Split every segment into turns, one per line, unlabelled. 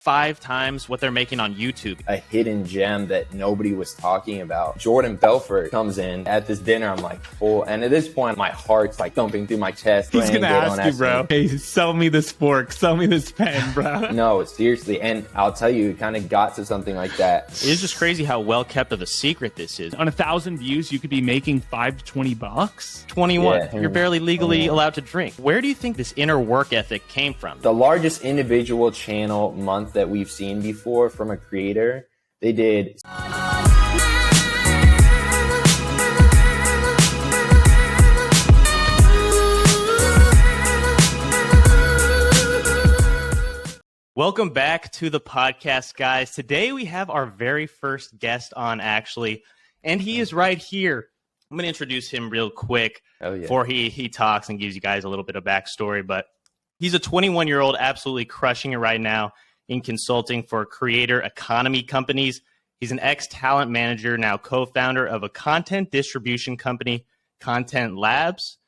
5 times what they're making on YouTube.
A hidden gem that nobody was talking about. Jordan Belfort comes in at this dinner. I'm like, full. And at this point, my heart's like thumping through my chest.
He's going to ask you, bro, hey, sell me this fork, sell me this pen, bro.
No, seriously. And I'll tell you, it kind of got to something like that.
It is just crazy how well kept of a secret this is.
On 1,000 views, you could be making $5 to $20.
21.
Yeah.
You're barely legally allowed to drink. Where do you think this inner work ethic came from?
The largest individual channel month that we've seen before from a creator, they did
Welcome back to the podcast, guys. Today we have our very first guest on, actually, and he is right here. I'm going to introduce him real quick before he talks and gives you guys a little bit of backstory, but he's a 21-year-old absolutely crushing it right now in consulting for creator economy companies. He's an ex-talent manager, now co-founder of a content distribution company, Content Labs.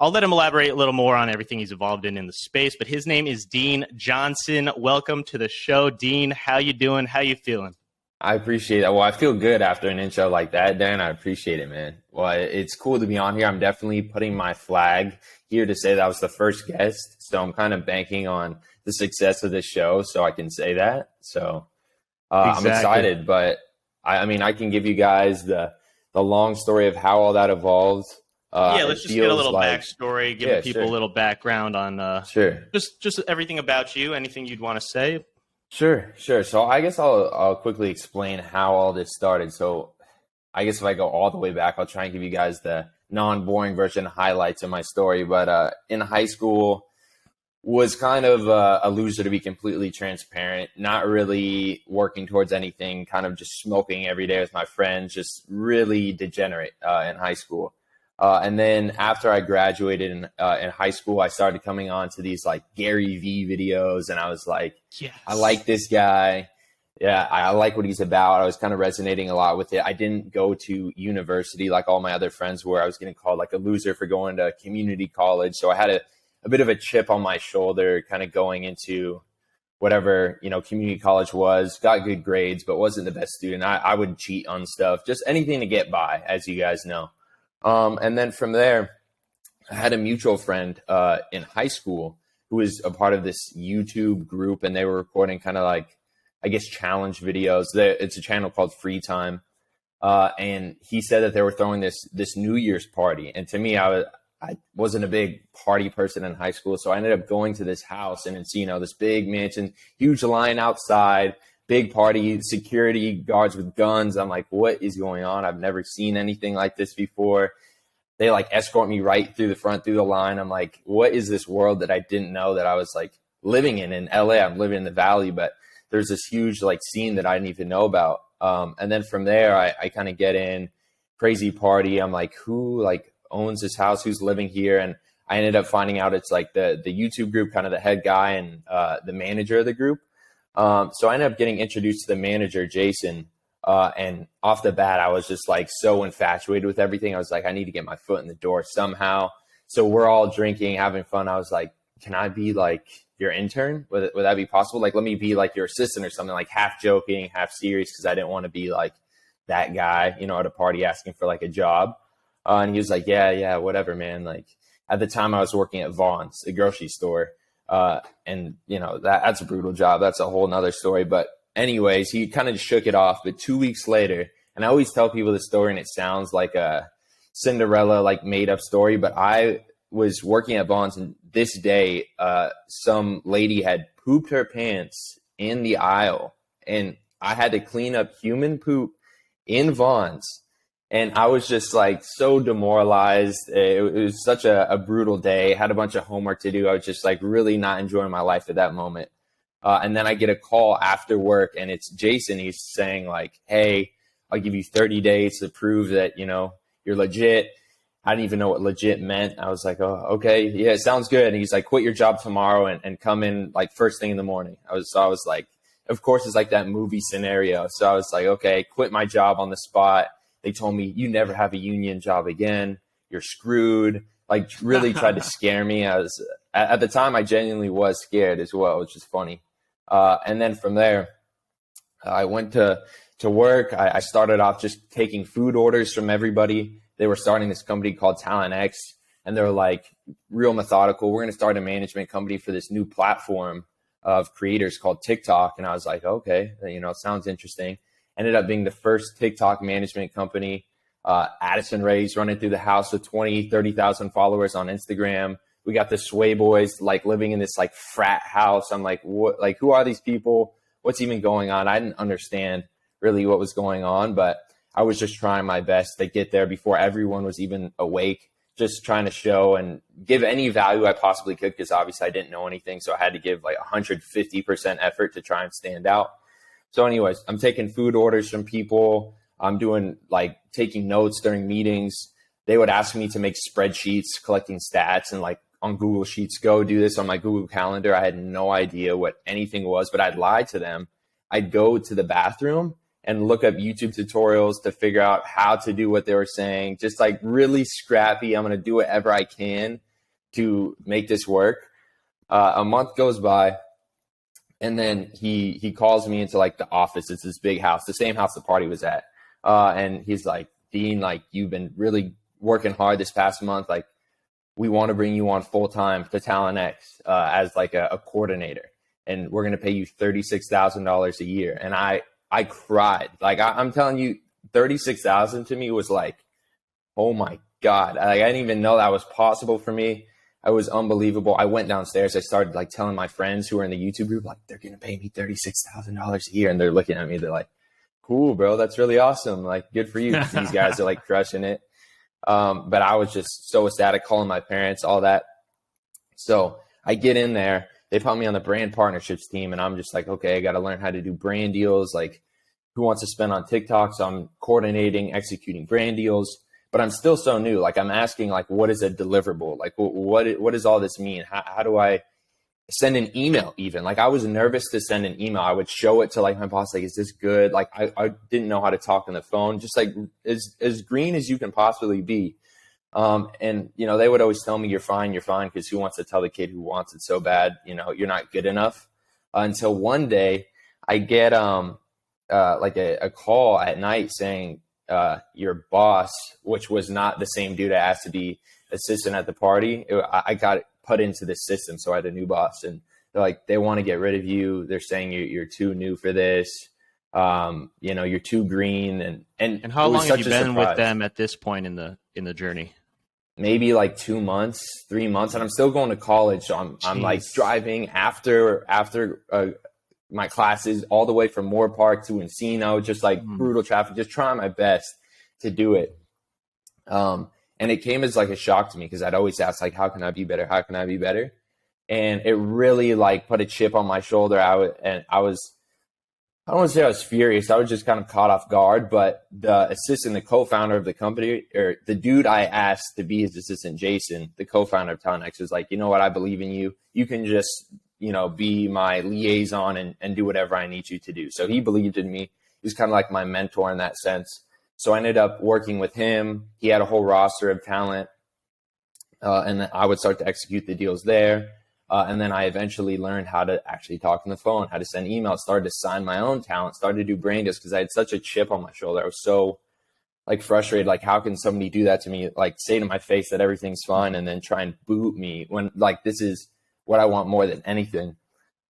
I'll let him elaborate a little more on everything he's involved in the space, but his name is Dean Johnson. Welcome to the show, Dean. How you doing? How you feeling?
I appreciate it. Well, I feel good after an intro like that, Darren. I appreciate it, man. Well, it's cool to be on here. I'm definitely putting my flag here to say that I was the first guest, so I'm kind of banking on the success of this show so I can say that. So exactly. I'm excited, but I mean, I can give you guys the long story of how all that evolved.
Let's just get a little backstory, give people a little background on just everything about you, anything you'd want to say.
Sure. So I guess I'll quickly explain how all this started. So I guess if I go all the way back, I'll try and give you guys the non-boring version, highlights of my story. But in high school, was kind of a loser, to be completely transparent, not really working towards anything, kind of just smoking every day with my friends, just really degenerate in high school. And then after I graduated in high school, I started coming on to these like Gary V videos, and I was like,
yes,
I like this guy. Yeah, I like what he's about. I was kind of resonating a lot with it. I didn't go to university like all my other friends were. I was getting called like a loser for going to community college. So I had a bit of a chip on my shoulder kind of going into whatever, community college was. Got good grades, but wasn't the best student. I would cheat on stuff, just anything to get by, as you guys know. And then from there, I had a mutual friend in high school who was a part of this YouTube group, and they were recording kind of like, I guess, challenge videos. It's a channel called Free Time. And he said that they were throwing this New Year's party. And to me, I wasn't a big party person in high school. So I ended up going to this house, and it's, this big mansion, huge line outside, big party, security guards with guns. I'm like, what is going on? I've never seen anything like this before. They like escort me right through the front, through the line. I'm like, what is this world that I didn't know that I was like living in LA? I'm living in the Valley, but there's this huge like scene that I didn't even know about. And then from there, I kind of get in, crazy party. I'm like, who like owns this house? Who's living here? And I ended up finding out it's like the YouTube group, kind of the head guy and the manager of the group. So I ended up getting introduced to the manager, Jason. And off the bat, I was just like so infatuated with everything. I was like, I need to get my foot in the door somehow. So we're all drinking, having fun. I was like, can I be like your intern? Would that be possible? Like, let me be like your assistant or something, like half joking, half serious. Cause I didn't want to be like that guy, at a party asking for like a job. And he was like, yeah, whatever, man. Like at the time I was working at Vaughn's, a grocery store. And that's a brutal job. That's a whole nother story. But anyways, he kind of just shook it off. But 2 weeks later, and I always tell people this story and it sounds like a Cinderella, like made up story, but I was working at Vaughn's, and this day, some lady had pooped her pants in the aisle, and I had to clean up human poop in Vaughn's. And I was just like so demoralized. It was such a brutal day. I had a bunch of homework to do. I was just like really not enjoying my life at that moment. And then I get a call after work, and it's Jason. He's saying like, hey, I'll give you 30 days to prove that, you're legit. I didn't even know what legit meant. I was like, oh, okay. Yeah, it sounds good. And he's like, quit your job tomorrow and come in like first thing in the morning. I was like, of course, it's like that movie scenario. So I was like, okay, quit my job on the spot. They told me, you never have a union job again. You're screwed. Like really tried to scare me. At the time, I genuinely was scared as well, which is funny. And then from there, I went to work. I started off just taking food orders from everybody. They were starting this company called Talent X, and they were like real methodical. We're going to start a management company for this new platform of creators called TikTok. And I was like, okay, it sounds interesting. Ended up being the first TikTok management company. Addison Rae's running through the house with 20, 30,000 followers on Instagram. We got the Sway Boys like living in this like frat house. I'm like, what? Like, who are these people? What's even going on? I didn't understand really what was going on, but I was just trying my best to get there before everyone was even awake, just trying to show and give any value I possibly could, because obviously I didn't know anything. So I had to give like 150% effort to try and stand out. So anyways, I'm taking food orders from people. I'm doing like taking notes during meetings. They would ask me to make spreadsheets, collecting stats, and like on Google Sheets, go do this on my Google Calendar. I had no idea what anything was, but I'd lie to them. I'd go to the bathroom and look up YouTube tutorials to figure out how to do what they were saying. Just like really scrappy. I'm going to do whatever I can to make this work. A month goes by, and then he calls me into like the office. It's this big house, the same house the party was at. And he's like, Dean, like, you've been really working hard this past month. Like, we want to bring you on full time to Talent X as like a coordinator, and we're going to pay you $36,000 a year. And I cried. Like, I'm telling you, 36,000 to me was like, oh my God. Like, I didn't even know that was possible for me. It was unbelievable. I went downstairs. I started like telling my friends who were in the YouTube group, like, they're going to pay me $36,000 a year. And they're looking at me. They're like, cool, bro. That's really awesome. Like, good for you. These guys are like crushing it. But I was just so ecstatic, calling my parents, all that. So I get in there. They put me on the brand partnerships team, and I'm just like, okay, I got to learn how to do brand deals. Like, who wants to spend on TikTok? So I'm coordinating, executing brand deals, but I'm still so new. Like, I'm asking, like, what is a deliverable? Like, what does all this mean? How do I send an email even? Like, I was nervous to send an email. I would show it to like my boss, like, is this good? Like, I didn't know how to talk on the phone, just like as green as you can possibly be. And they would always tell me, you're fine. Because who wants to tell the kid who wants it so bad, you're not good enough. Until one day I get like a call at night saying, your boss, which was not the same dude I asked to be assistant at the party. I got put into the system. So I had a new boss, and they're like, they want to get rid of you. They're saying you're too new for this. You're too green. And
how long have you been with them at this point in the journey?
Maybe like 2 months, 3 months, and I'm still going to college. So I'm like driving after my classes all the way from Moore Park to Encino, just like brutal traffic, just trying my best to do it. And it came as like a shock to me, because I'd always ask, like, how can I be better? How can I be better? And it really like put a chip on my shoulder. I don't want to say I was furious. I was just kind of caught off guard. But the assistant, the co-founder of the company, or the dude I asked to be his assistant, Jason, the co-founder of Talent X, was like, you know what? I believe in you. You can just, be my liaison and do whatever I need you to do. So he believed in me. He was kind of like my mentor in that sense. So I ended up working with him. He had a whole roster of talent. And then I would start to execute the deals there. And then I eventually learned how to actually talk on the phone, how to send emails, started to sign my own talent, started to do brand deals, because I had such a chip on my shoulder. I was so like frustrated. Like, how can somebody do that to me? Like, say to my face that everything's fine and then try and boot me when like this is what I want more than anything.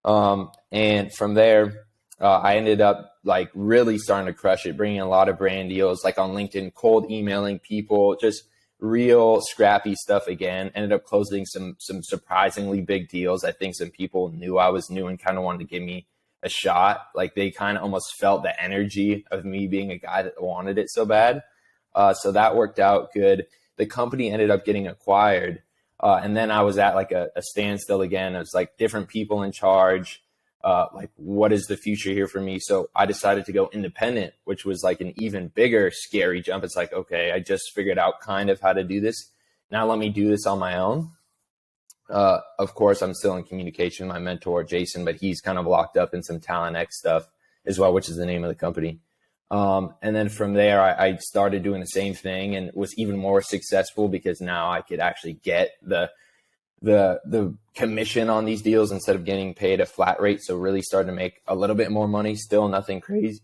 And from there, I ended up like really starting to crush it, bringing a lot of brand deals, like on LinkedIn, cold emailing people, just real scrappy stuff again. Ended up closing some surprisingly big deals. I think some people knew I was new and kind of wanted to give me a shot. Like, they kind of almost felt the energy of me being a guy that wanted it so bad. So that worked out good. The company ended up getting acquired. And then I was at like a standstill again. It was like different people in charge. Like, what is the future here for me? So I decided to go independent, which was like an even bigger scary jump. It's like, okay, I just figured out kind of how to do this. Now let me do this on my own. Of course, I'm still in communication with my mentor, Jason, but he's kind of locked up in some Talent X stuff as well, which is the name of the company. And then from there, I started doing the same thing and was even more successful, because now I could actually get the the commission on these deals instead of getting paid a flat rate. So really started to make a little bit more money, still nothing crazy,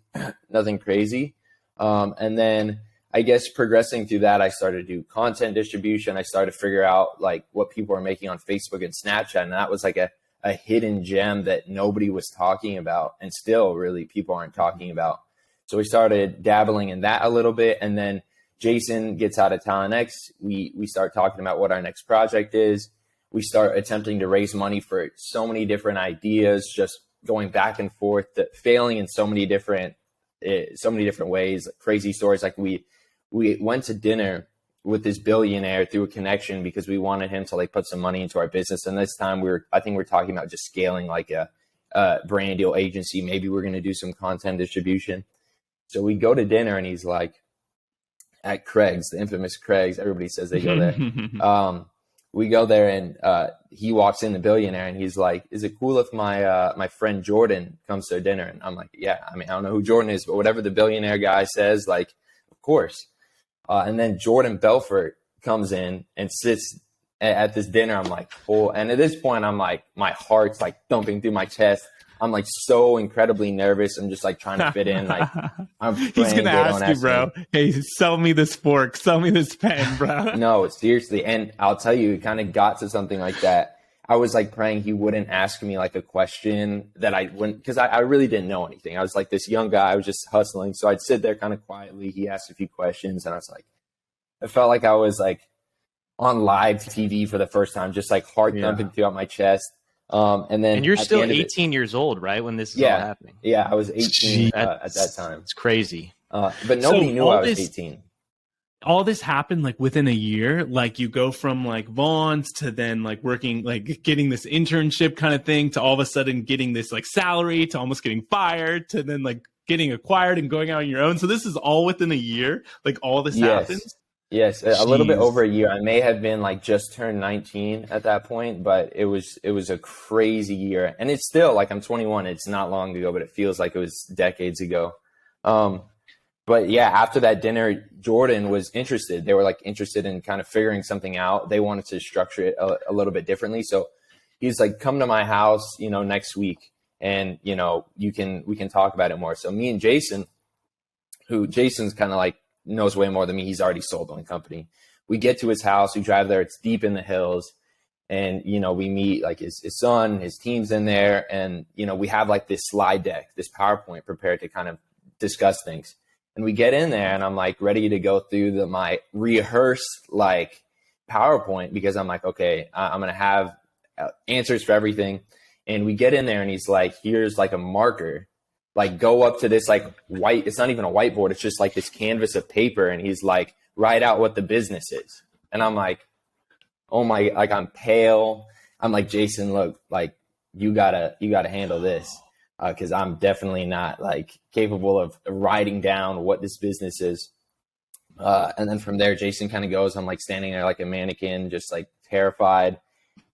nothing crazy. And then I guess progressing through that, I started to do content distribution. I started to figure out like what people are making on Facebook and Snapchat. And that was like a hidden gem that nobody was talking about, and still really people aren't talking about. So we started dabbling in that a little bit. And then Jason gets out of Talent X. We start talking about what our next project is. We start attempting to raise money for so many different ideas, just going back and forth, failing in so many different ways, like crazy stories. Like we went to dinner with this billionaire through a connection because we wanted him to like put some money into our business. And this time I think we're talking about just scaling like a brand deal agency. Maybe we're going to do some content distribution. So we go to dinner and he's like at Kriz, the infamous Kriz. Everybody says they go there. We go there and he walks in, the billionaire, and he's like, "Is it cool if my friend Jordan comes to dinner?" And I'm like, "Yeah, I mean, I don't know who Jordan is, but whatever the billionaire guy says, like, of course." And then Jordan Belfort comes in and sits at this dinner. I'm like, "Oh!" And at this point, I'm like, my heart's like thumping through my chest. I'm like so incredibly nervous. I'm just like trying to fit in. Like,
he's gonna ask you, bro. Hey, sell me this fork, sell me this pen, bro.
No, seriously. And I'll tell you, it kind of got to something like that. I was like praying he wouldn't ask me like a question that I wouldn't, because I really didn't know anything. I was like this young guy. I was just hustling. So I'd sit there kind of quietly. He asked a few questions, and I was like, I felt like I was like on live TV for the first time, just like heart thumping throughout my chest. And
you're still 18 years old, right? When this is all happening.
Yeah, I was 18 at that time.
It's crazy.
But nobody knew I was 18.
All this happened like within a year. Like you go from like Vaughn's to then like working, like getting this internship kind of thing, to all of a sudden getting this like salary, to almost getting fired, to then like getting acquired and going out on your own. So this is all within a year. Like all this happens.
Yes, a little bit over a year. I may have been like just turned 19 at that point, but it was a crazy year. And it's still like, I'm 21. It's not long ago, but it feels like it was decades ago. But yeah, after that dinner, Jordan was interested. They were like interested in kind of figuring something out. They wanted to structure it a little bit differently. So he's like, "Come to my house, next week, and we can talk about it more." So me and Jason, who Jason's kind of like knows way more than me. He's already sold one company. We get to his house. We drive there. It's deep in the hills. And, we meet like his son, his team's in there. And, we have like this slide deck, this PowerPoint prepared to kind of discuss things. And we get in there and I'm like ready to go through my rehearsed like PowerPoint, because I'm like, okay, I'm going to have answers for everything. And we get in there and he's like, "Here's like a marker. Like go up to this like white, it's not even a whiteboard. It's just like this canvas of paper." And he's like, "Write out what the business is." And I'm like, oh my, like I'm pale. I'm like, "Jason, look, like you gotta handle this." Cause I'm definitely not like capable of writing down what this business is. And then from there, Jason kind of goes, I'm like standing there like a mannequin, just like terrified.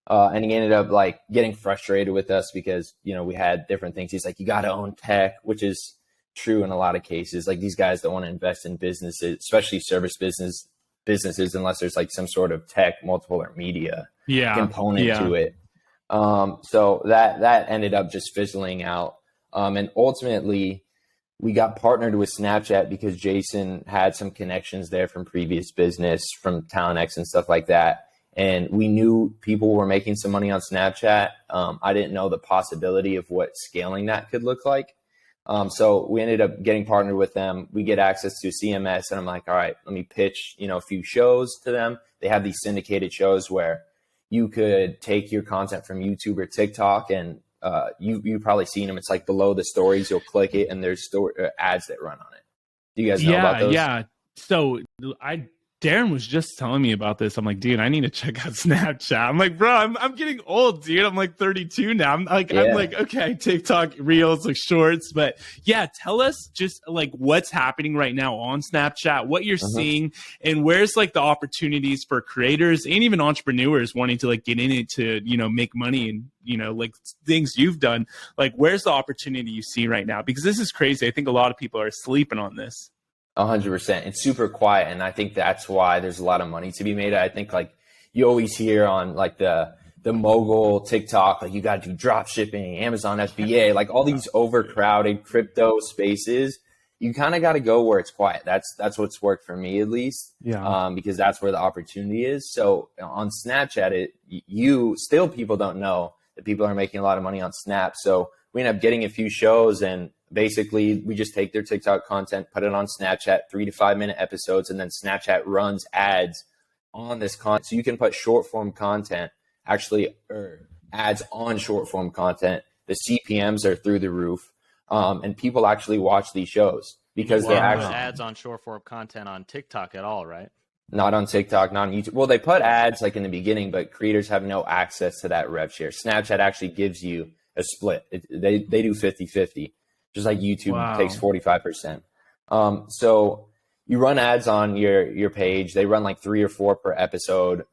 And he ended up like getting frustrated with us because, we had different things. He's like, "You got to own tech," which is true in a lot of cases. Like these guys don't want to invest in businesses, especially service businesses, unless there's like some sort of tech, multiple or media component to it. So that ended up just fizzling out. And ultimately we got partnered with Snapchat because Jason had some connections there from previous business, from Talent X and stuff like that. And we knew people were making some money on Snapchat. I didn't know the possibility of what scaling that could look like. So we ended up getting partnered with them. We get access to CMS, and I'm like, all right, let me pitch, a few shows to them. They have these syndicated shows where you could take your content from YouTube or TikTok, and you've probably seen them. It's like below the stories, you'll click it and there's ads that run on it. Do you guys know about those?
Yeah. So Darren was just telling me about this. I'm like, dude, I need to check out Snapchat. I'm like, bro, I'm getting old, dude. I'm like 32 now. I'm like, okay, TikTok, Reels, like Shorts. But yeah, tell us just like what's happening right now on Snapchat, what you're seeing, and where's like the opportunities for creators and even entrepreneurs wanting to like get in it to, make money and, like things you've done. Like, where's the opportunity you see right now? Because this is crazy. I think a lot of people are sleeping on this.
100%. It's super quiet. And I think that's why there's a lot of money to be made. I think like you always hear on like the the mogul TikTok, like you got to do drop shipping, Amazon FBA, like all these overcrowded crypto spaces. You kind of got to go where it's quiet. That's what's worked for me, at least.
Yeah.
Because that's where the opportunity is. So on Snapchat, people don't know that people are making a lot of money on Snap. So we end up getting a few shows, and basically we just take their TikTok content, put it on Snapchat, 3 to 5 minute episodes, and then Snapchat runs ads on this content. So you can put short form content, ads on short form content. The CPMs are through the roof. And people actually watch these shows because they're actually
ads on short form content on TikTok at all, right?
Not on TikTok, not on YouTube. Well, they put ads like in the beginning, but creators have no access to that rev share. Snapchat actually gives you a split. They do 50-50, just like YouTube takes 45%. So you run ads on your page. They run like 3 or 4 per episode.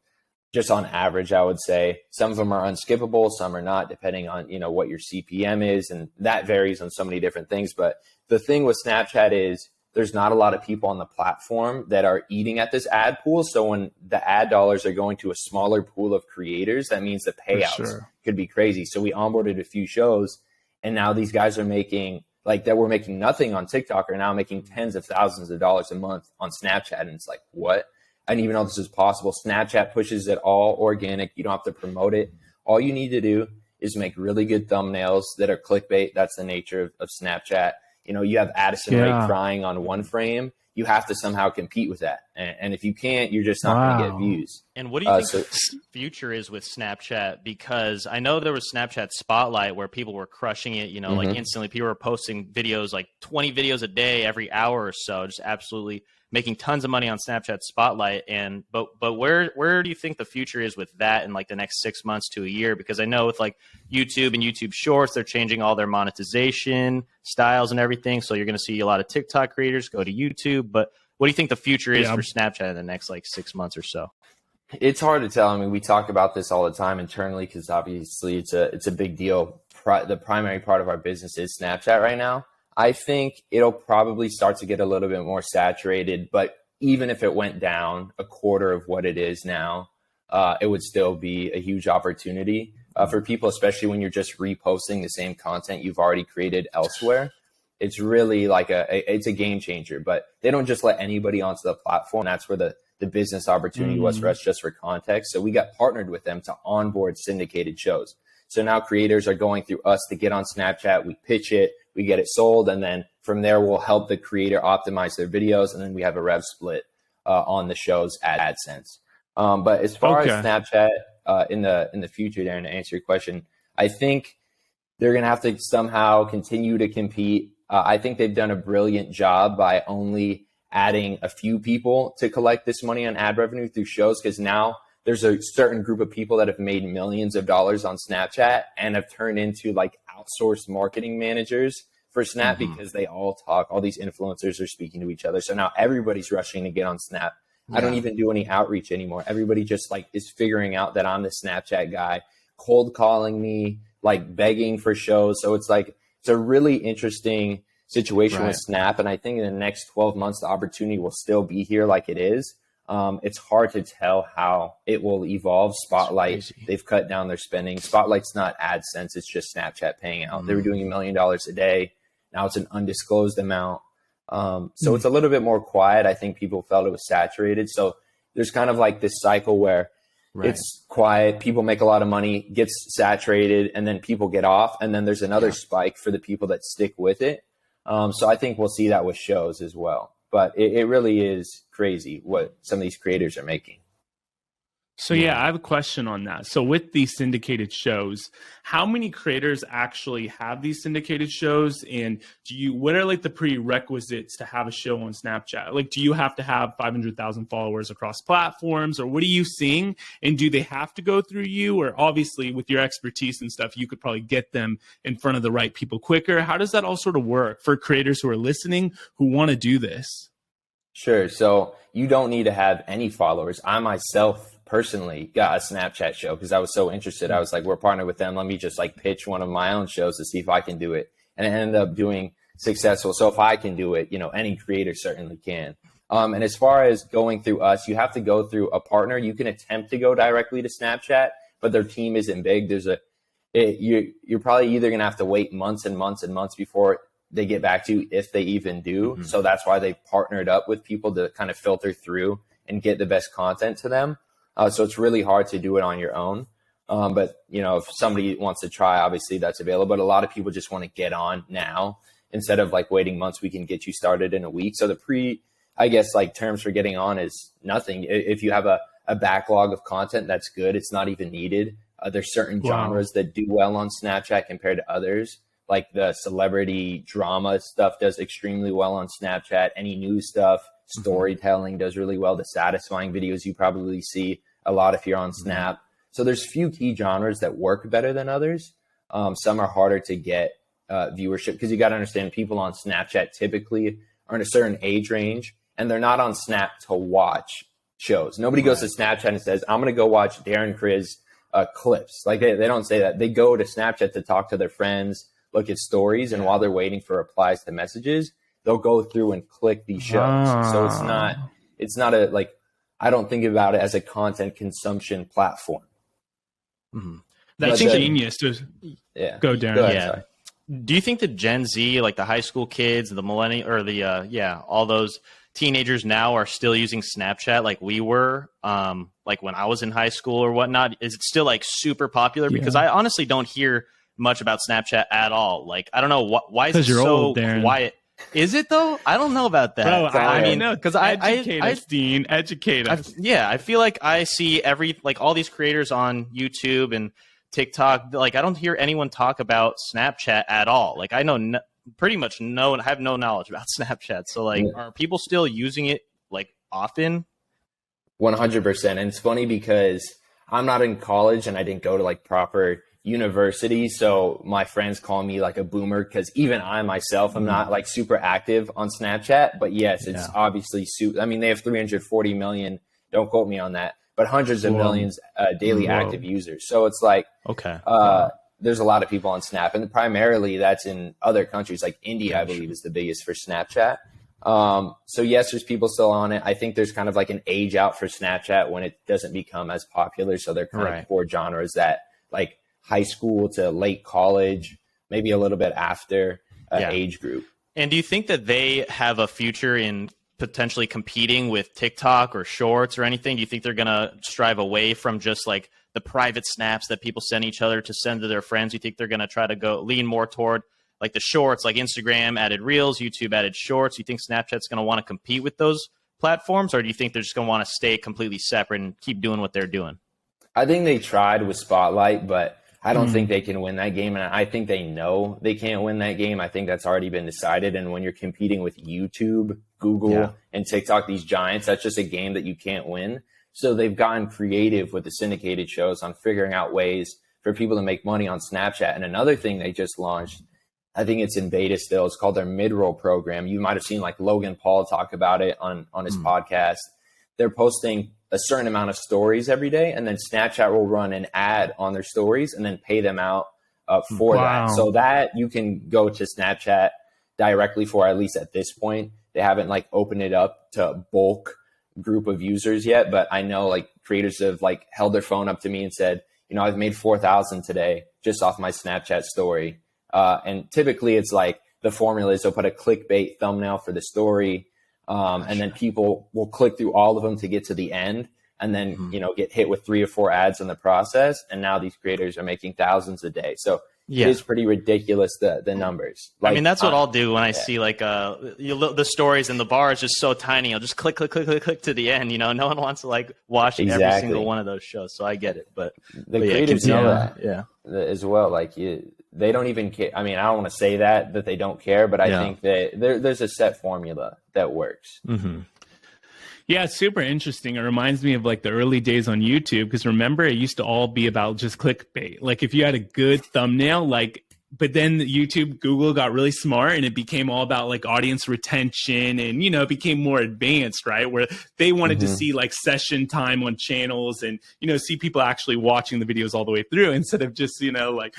Just on average, I would say. Some of them are unskippable, some are not, depending on, what your CPM is. And that varies on so many different things. But the thing with Snapchat is there's not a lot of people on the platform that are eating at this ad pool. So when the ad dollars are going to a smaller pool of creators, that means the payouts could be crazy. So we onboarded a few shows, and now these guys are making, like, that were making nothing on TikTok, are now making tens of thousands of dollars a month on Snapchat. And it's like, what? I didn't even know this is possible. Snapchat pushes it all organic. You don't have to promote it. All you need to do is make really good thumbnails that are clickbait. That's the nature of Snapchat. You have Addison Rae crying on one frame. You have to somehow compete with that. And if you can't, you're just not going to get views.
And what do you think the future is with Snapchat? Because I know there was Snapchat Spotlight where people were crushing it, like instantly. People were posting videos, like 20 videos a day, every hour or so, just absolutely making tons of money on Snapchat Spotlight. But where do you think the future is with that in like the next 6 months to a year? Because I know with like YouTube and YouTube Shorts, they're changing all their monetization styles and everything. So you're going to see a lot of TikTok creators go to YouTube. But what do you think the future is for Snapchat in the next like 6 months or so?
It's hard to tell. I mean, we talk about this all the time internally because obviously it's a big deal. The primary part of our business is Snapchat right now. I think it'll probably start to get a little bit more saturated, but even if it went down a quarter of what it is now, it would still be a huge opportunity for people, especially when you're just reposting the same content you've already created elsewhere. It's really like it's a game changer, but they don't just let anybody onto the platform. That's where the business opportunity was for us, just for context. So we got partnered with them to onboard syndicated shows. So now creators are going through us to get on Snapchat. We pitch it, we get it sold, and then from there we'll help the creator optimize their videos, and then we have a rev split on the shows at AdSense. But as far as Snapchat in the future, Darren, to answer your question, I think they're going to have to somehow continue to compete. I think they've done a brilliant job by only adding a few people to collect this money on ad revenue through shows, because now there's a certain group of people that have made millions of dollars on Snapchat and have turned into like outsourced marketing managers for Snap because they all talk. All these influencers are speaking to each other. So now everybody's rushing to get on Snap. I don't even do any outreach anymore. Everybody just like is figuring out that I'm the Snapchat guy, cold calling me, like begging for shows. So it's like, it's a really interesting situation with Snap. And I think in the next 12 months, the opportunity will still be here like it is. It's hard to tell how it will evolve. Spotlight, they've cut down their spending. Spotlight's not AdSense. It's just Snapchat paying out. They were doing $1 million a day. Now it's an undisclosed amount. So it's a little bit more quiet. I think people felt it was saturated. So there's kind of like this cycle where it's quiet, people make a lot of money, gets saturated, and then people get off. And then there's another spike for the people that stick with it. So I think we'll see that with shows as well. But it really is crazy what some of these creators are making.
So yeah, I have a question on that. So with these syndicated shows, how many creators actually have these syndicated shows? And what are like the prerequisites to have a show on Snapchat? Like, do you have to have 500,000 followers across platforms, or what are you seeing? And do they have to go through you? Or obviously with your expertise and stuff, you could probably get them in front of the right people quicker. How does that all sort of work for creators who are listening, who want to do this?
Sure. So you don't need to have any followers. I myself personally got a Snapchat show because I was so interested. I was like, we're partnered with them. Let me just like pitch one of my own shows to see if I can do it. And it ended up doing successful. So if I can do it, any creator certainly can. And as far as going through us, you have to go through a partner. You can attempt to go directly to Snapchat, but their team isn't big, you're probably either going to have to wait months and months and months before they get back to you, if they even do. Mm-hmm. So that's why they partnered up with people to kind of filter through and get the best content to them. So it's really hard to do it on your own. But, if somebody wants to try, obviously that's available. But a lot of people just want to get on now instead of like waiting months. We can get you started in a week. So terms for getting on is nothing. If you have a backlog of content, that's good. It's not even needed. There's certain genres that do well on Snapchat compared to others. Like the celebrity drama stuff does extremely well on Snapchat. Any news stuff, storytelling does really well. The satisfying videos you probably see a lot if you're on Snap. So there's few key genres that work better than others. Some are harder to get viewership because you got to understand people on Snapchat typically are in a certain age range and they're not on Snap to watch shows. Nobody goes to Snapchat and says, I'm going to go watch Darren Kriz clips. Like they don't say that. They go to Snapchat to talk to their friends, look at stories, and while they're waiting for replies to messages, they'll go through and click these shows. So it's not I don't think about it as a content consumption platform.
Mm-hmm. That's genius. Go, Darren.
Go ahead,
Do you think that Gen Z, like the high school kids, the millennial, or all those teenagers now are still using Snapchat like we were, like when I was in high school or whatnot? Is it still like super popular? Because I honestly don't hear much about Snapchat at all. Like, I don't know why is it so
old,
quiet? Is it though? I don't know about that.
Bro, I mean, because educate us, Dean. Educate us.
I feel like I see all these creators on YouTube and TikTok. Like, I don't hear anyone talk about Snapchat at all. Like, I know pretty much have no knowledge about Snapchat. So, like, are people still using it like often?
100%. And it's funny because I'm not in college and I didn't go to like proper university, so my friends call me like a boomer because even I myself am not like super active on Snapchat. But yes, it's obviously I mean, they have 340 million, don't quote me on that, but hundreds of millions daily active users. So it's like there's a lot of people on Snap, and primarily that's in other countries like India. I believe is the biggest for Snapchat. So yes, there's people still on it. I think there's kind of like an age out for Snapchat when it doesn't become as popular. So they're kind of core genres that like high school to late college, maybe a little bit after age group.
And do you think that they have a future in potentially competing with TikTok or Shorts or anything? Do you think they're going to strive away from just like the private snaps that people send each other to send to their friends? Do you think they're going to try to lean more toward like the Shorts, like Instagram added Reels, YouTube added Shorts? Do you think Snapchat's going to want to compete with those platforms, or do you think they're just going to want to stay completely separate and keep doing what they're doing?
I think they tried with Spotlight, but I don't think they can win that game. And I think they know they can't win that game. I think that's already been decided. And when you're competing with YouTube, Google, and TikTok, these giants, that's just a game that you can't win. So they've gotten creative with the syndicated shows on figuring out ways for people to make money on Snapchat. And another thing they just launched, I think it's in beta still, it's called their mid-roll program. You might have seen like Logan Paul talk about it on his podcast. They're posting a certain amount of stories every day, and then Snapchat will run an ad on their stories and then pay them out for that. So that you can go to Snapchat directly for, at least at this point. They haven't like opened it up to a bulk group of users yet, but I know like creators have like held their phone up to me and said, I've made 4,000 today just off my Snapchat story. And typically it's like the formula is they'll put a clickbait thumbnail for the story. And then people will click through all of them to get to the end, and then, get hit with 3 or 4 ads in the process. And now these creators are making thousands a day. So it is pretty ridiculous, the numbers.
Like, I mean, that's what I'll do when I see like the stories, and the bar is just so tiny. I'll just click to the end. No one wants to like watch every single one of those shows. So I get it. But
the creators know that as well. Like they don't even care. I mean, I don't want to say that they don't care, but I think that there's a set formula that works.
Mm-hmm. Yeah, it's super interesting. It reminds me of like the early days on YouTube, because remember, it used to all be about just clickbait. Like if you had a good thumbnail, but then YouTube, Google got really smart, and it became all about like audience retention, and, it became more advanced, right? Where they wanted to see like session time on channels and, see people actually watching the videos all the way through, instead of just, like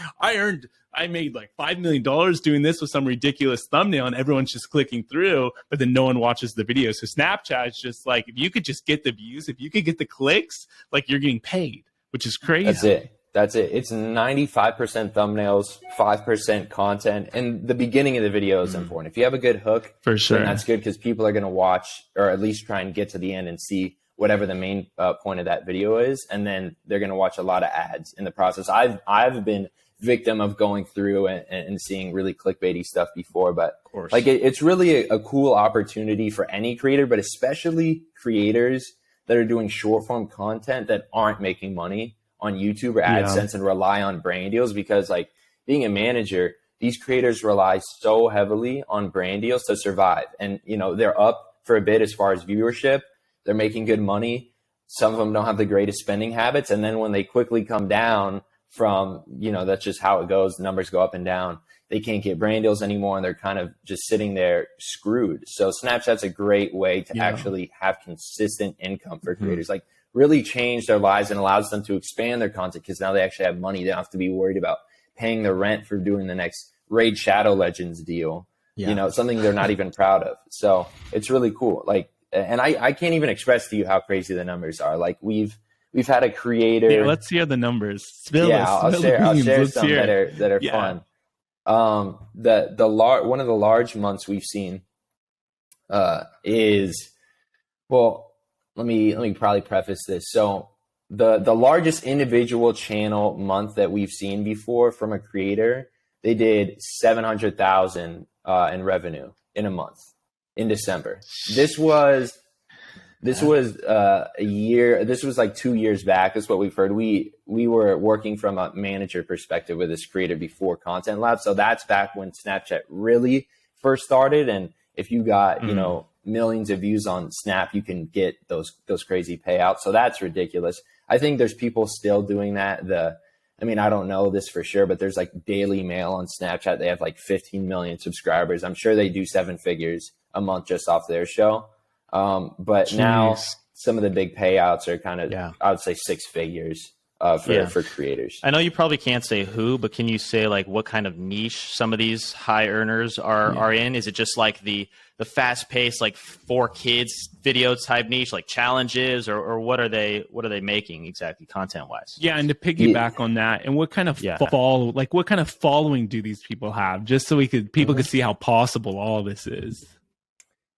I made like $5 million doing this with some ridiculous thumbnail, and everyone's just clicking through, but then no one watches the video. So Snapchat is just like, if you could just get the views, if you could get the clicks, like you're getting paid. which is crazy.
That's it. It's 95% thumbnails, 5% content, and the beginning of the video is important. If you have a good hook,
for sure,
then that's good because people are going to watch or at least try and get to the end and see whatever the main point of that video is, and then they're going to watch a lot of ads in the process. I've been victim of going through and seeing really clickbaity stuff before, but like it's really a cool opportunity for any creator, but especially creators that are doing short form content that aren't making money on YouTube or AdSense and rely on brand deals, because like being a manager, these creators rely so heavily on brand deals to survive. And, you know, they're up for a bit as far as viewership. They're making good money. Some of them don't have the greatest spending habits. And then when they quickly come down from, you know, that's just how it goes. The numbers go up and down. They can't get brand deals anymore, and they're kind of just sitting there screwed. So Snapchat's a great way to actually have consistent income for creators. Like, really change their lives and allows them to expand their content because now they actually have money. They don't have to be worried about paying the rent for doing the next Raid Shadow Legends deal. You know, something they're not even proud of. So it's really cool. Like, and I can't even express to you how crazy the numbers are. Like we've had a creator.
Yeah, let's hear the numbers.
I'll share some that are fun. One of the large months we've seen is, well, let me probably preface this. So the largest individual channel month that we've seen before from a creator, they did 700,000 in revenue in a month in December. This was a year. This was like 2 years back. That's what we've heard. We were working from a manager perspective with this creator before Content Lab. So that's back when Snapchat really first started. And if you got, you know, millions of views on Snap, you can get those crazy payouts. So that's ridiculous. I think there's people still doing that. I mean, I don't know this for sure, but there's like Daily Mail on Snapchat. They have like 15 million subscribers. I'm sure they do 7 figures a month just off their show. But now some of the big payouts are kind of, I would say 6 figures for creators.
I know you probably can't say who, but can you say like what kind of niche some of these high earners are in? Is it just like the fast paced, like for kids video type niche, like challenges, or what are they making exactly content wise?
Yeah. And to piggyback on that, and what kind of what kind of following do these people have, just so people could see how possible all of this is?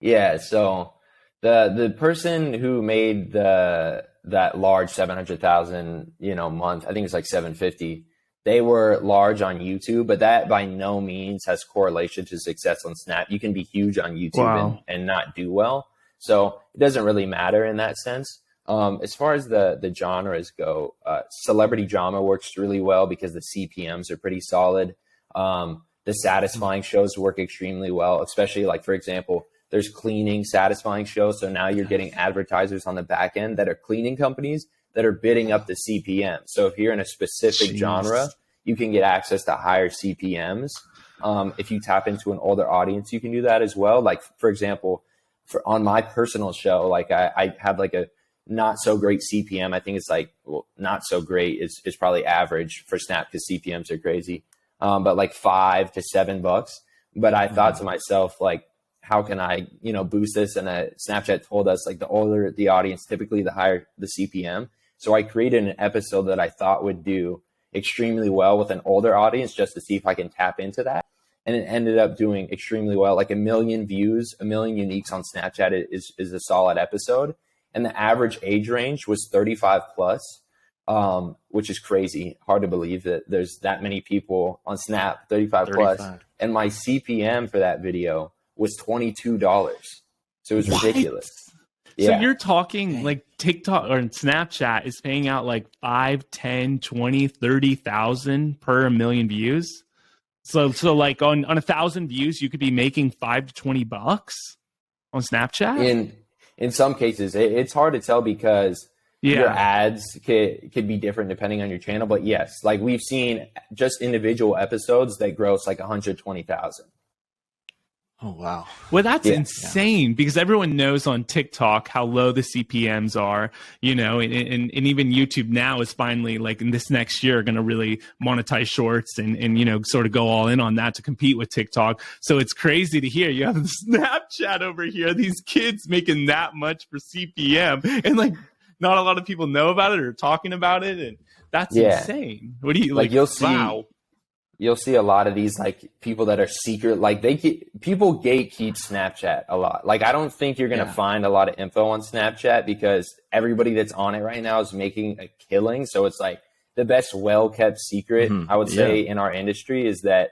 Yeah. So the person who made that large 700,000, month, I think it's like 750. They were large on YouTube, but that by no means has correlation to success on Snap. You can be huge on YouTube and not do well. So it doesn't really matter in that sense. As far as the genres go, celebrity drama works really well because the CPMs are pretty solid. The satisfying shows work extremely well, especially like, for example, there's cleaning satisfying shows. So now you're getting advertisers on the back end that are cleaning companies that are bidding up the CPM. So if you're in a specific genre, you can get access to higher CPMs. If you tap into an older audience, you can do that as well. Like, for example, on my personal show, like I have like a not so great CPM. I think it's like, well, not so great is probably average for Snap because CPMs are crazy. But like $5 to $7. But I thought to myself, like, how can I, boost this? And Snapchat told us like the older the audience, typically the higher the CPM. So I created an episode that I thought would do extremely well with an older audience just to see if I can tap into that. And it ended up doing extremely well, like 1 million views, 1 million uniques on Snapchat is a solid episode. And the average age range was 35 plus, which is crazy. Hard to believe that there's that many people on Snap, 35 plus. And my CPM for that video was $22. So it was ridiculous.
So you're talking like TikTok or Snapchat is paying out like 5, 10, 20, 30,000 per 1 million views. So like on 1,000 views, you could be making $5 to $20 on Snapchat.
In some cases, it's hard to tell because your ads could be different depending on your channel. But yes, like we've seen just individual episodes that gross like 120,000.
Oh, wow.
Well, that's insane because everyone knows on TikTok how low the CPMs are, and even YouTube now is finally like in this next year going to really monetize shorts and sort of go all in on that to compete with TikTok. So it's crazy to hear you have Snapchat over here, these kids making that much for CPM and like not a lot of people know about it or talking about it. And that's insane. What do you like?
You'll see, you'll see a lot of these like people that are secret, like people gatekeep Snapchat a lot. Like, I don't think you're going to find a lot of info on Snapchat because everybody that's on it right now is making a killing. So it's like the best well-kept secret, I would say, in our industry is that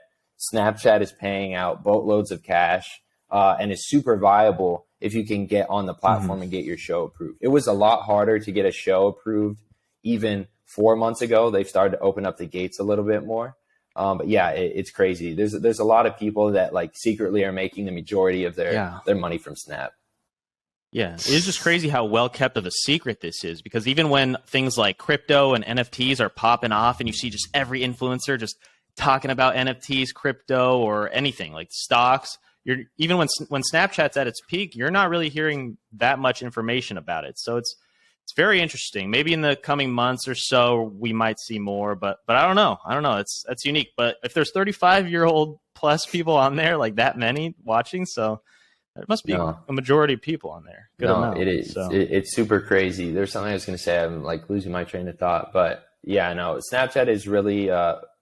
Snapchat is paying out boatloads of cash and is super viable if you can get on the platform and get your show approved. It was a lot harder to get a show approved even 4 months ago. They've started to open up the gates a little bit more. But yeah, it's crazy. There's a lot of people that like secretly are making the majority of their money from Snap.
Yeah, it is just crazy how well kept of a secret this is, because even when things like crypto and NFTs are popping off and you see just every influencer just talking about NFTs, crypto, or anything like stocks, even when Snapchat's at its peak, you're not really hearing that much information about it. So it's very interesting. Maybe in the coming months or so, we might see more, but I don't know. That's unique. But if there's 35-year-old plus people on there, like that many watching, so there must be a majority of people on there. Good amount.
It is. So. It's super crazy. There's something I was going to say. I'm like losing my train of thought, but yeah, no, Snapchat is really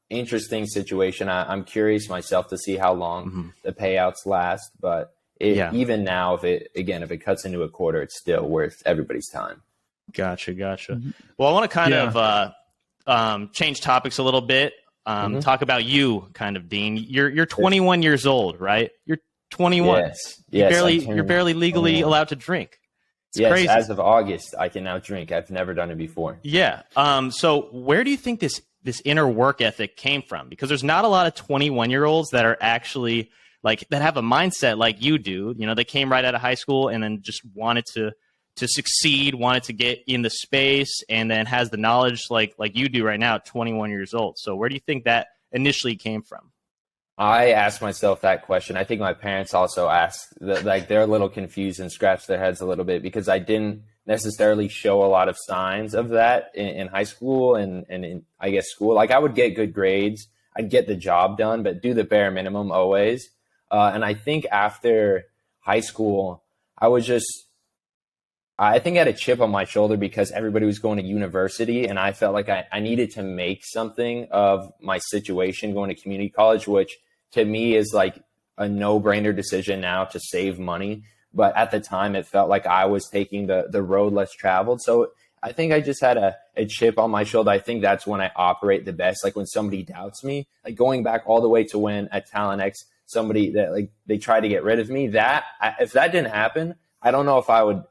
interesting situation. I'm curious myself to see how long the payouts last, but even now, if it cuts into a quarter, it's still worth everybody's time.
Gotcha. Well, I want to kind of change topics a little bit. Talk about you, kind of, Dean. You're 21 years old, right? You're 21.
Yes.
You're barely legally allowed to drink. It's crazy.
As of August, I can now drink. I've never done it before.
Yeah. So where do you think this inner work ethic came from? Because there's not a lot of 21-year-olds that are actually like that have a mindset like you do. You know, they came right out of high school and then just wanted to succeed, wanted to get in the space, and then has the knowledge like you do right now at 21 years old. So where do you think that initially came from?
I asked myself that question. I think my parents also asked like they're a little confused and scratch their heads a little bit because I didn't necessarily show a lot of signs of that in high school and in, I guess, school. Like I would get good grades, I'd get the job done, but do the bare minimum always. And I think after high school, I think I had a chip on my shoulder because everybody was going to university and I felt like I needed to make something of my situation going to community college, which to me is like a no-brainer decision now to save money. But at the time, it felt like I was taking the road less traveled. So I think I just had a chip on my shoulder. I think that's when I operate the best. Like when somebody doubts me, like going back all the way to when at Talent X, somebody that like they tried to get rid of me, if that didn't happen, I don't know if I would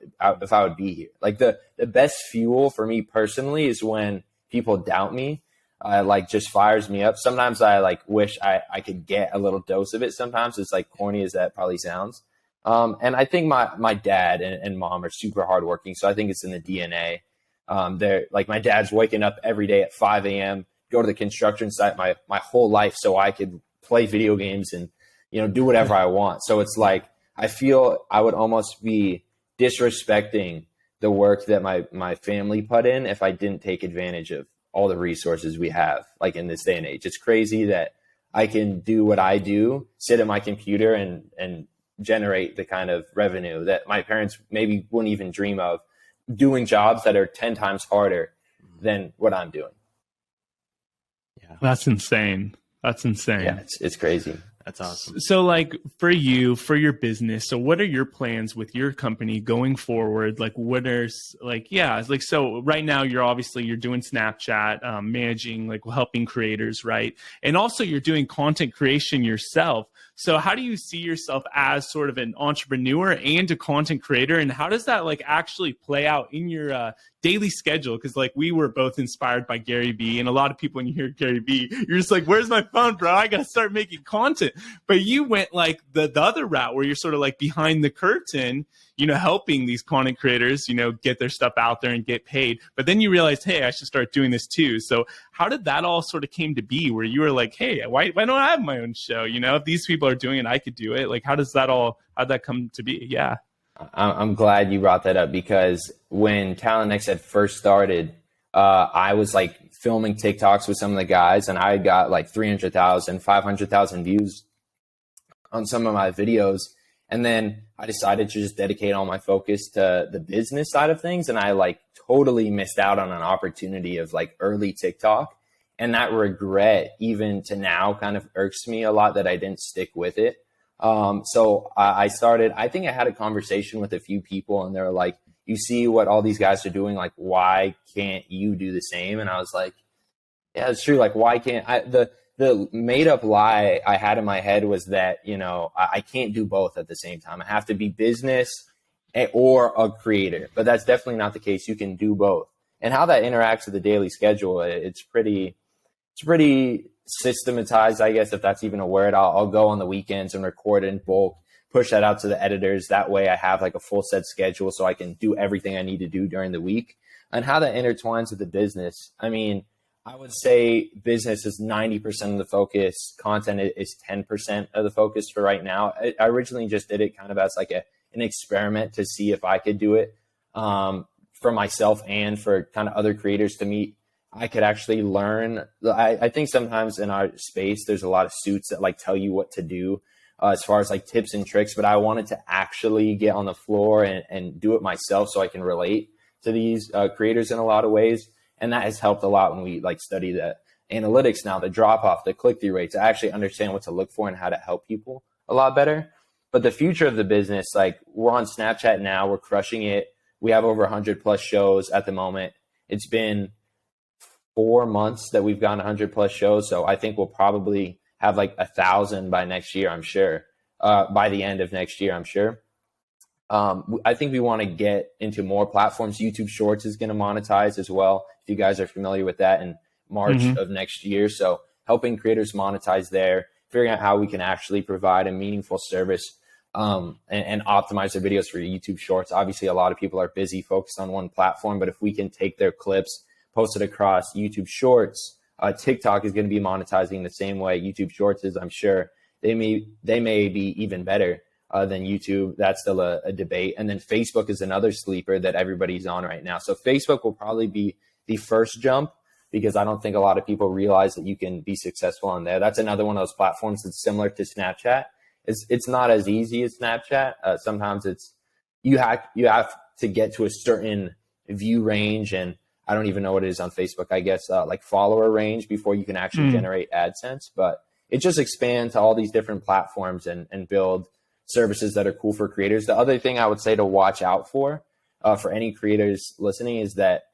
be here. Like the best fuel for me personally is when people doubt me. Like just fires me up. Sometimes I like wish I could get a little dose of it. Sometimes it's like corny as that probably sounds. And I think my dad and mom are super hardworking. So I think it's in the DNA. They're like, my dad's waking up every day at 5 a.m., go to the construction site my whole life so I could play video games and, you know, do whatever I want. So it's like, I feel I would almost be disrespecting the work that my family put in if I didn't take advantage of all the resources we have, like in this day and age. It's crazy that I can do what I do, sit at my computer and generate the kind of revenue that my parents maybe wouldn't even dream of, doing jobs that are 10 times harder than what I'm doing.
Yeah, that's insane.
Yeah, it's crazy.
That's awesome.
So like for you, for your business, so what are your plans with your company going forward? Like so right now you're doing Snapchat, managing, like helping creators, right? And also you're doing content creation yourself. So how do you see yourself as sort of an entrepreneur and a content creator? And how does that like actually play out in your daily schedule? Because like we were both inspired by Gary Vee, and a lot of people, when you hear Gary Vee, you're just like, where's my phone, bro? I got to start making content. But you went like the other route where you're sort of like behind the curtain, you know, helping these content creators, you know, get their stuff out there and get paid. But then you realized, hey, I should start doing this too. So how did that all sort of came to be where you were like, hey, why don't I have my own show? You know, if these people are doing it, I could do it. Like, how'd that come to be? Yeah.
I'm glad you brought that up because when Talent X had first started, I was like filming TikToks with some of the guys and I got like 300,000, 500,000 views on some of my videos. And then I decided to just dedicate all my focus to the business side of things. And I like totally missed out on an opportunity of like early TikTok. And that regret, even to now, kind of irks me a lot that I didn't stick with it. So I started, I think I had a conversation with a few people and they're like, you see what all these guys are doing, like, why can't you do the same? And I was like, yeah, it's true. Like, why can't I? The made up lie I had in my head was that, you know, I can't do both at the same time. I have to be business or a creator, but that's definitely not the case. You can do both. And how that interacts with the daily schedule, it's pretty systematized, I guess, if that's even a word. I'll go on the weekends and record in bulk, push that out to the editors. That way I have like a full set schedule so I can do everything I need to do during the week. And how that intertwines with the business. I mean, I would say business is 90% of the focus. Content is 10% of the focus for right now. I originally just did it kind of as like an experiment to see if I could do it for myself and for kind of other creators to meet. I could actually learn. I think sometimes in our space, there's a lot of suits that like tell you what to do as far as like tips and tricks, but I wanted to actually get on the floor and do it myself so I can relate to these creators in a lot of ways. And that has helped a lot when we like study the analytics now, the drop off, the click-through rates. I actually understand what to look for and how to help people a lot better. But the future of the business, like we're on Snapchat now, we're crushing it. We have over 100 plus shows at the moment. It's been 4 months that we've gone 100 plus shows. So I think we'll probably have like 1,000 by next year, I'm sure. By the end of next year, I'm sure. I think we want to get into more platforms. YouTube Shorts is going to monetize as well, if you guys are familiar with that, in March of next year. So helping creators monetize there, figuring out how we can actually provide a meaningful service and optimize their videos for YouTube Shorts. Obviously, a lot of people are busy focused on one platform, but if we can take their clips, post it across YouTube Shorts, TikTok is going to be monetizing the same way YouTube Shorts is, I'm sure. They may be even better than YouTube. That's still a debate. And then Facebook is another sleeper that everybody's on right now. So Facebook will probably be the first jump because I don't think a lot of people realize that you can be successful on there. That's another one of those platforms that's similar to Snapchat. It's not as easy as Snapchat. Sometimes you have to get to a certain view range, and I don't even know what it is on Facebook, I guess, like follower range before you can actually generate AdSense. But it just expands to all these different platforms and build services that are cool for creators. The other thing I would say to watch out for any creators listening is that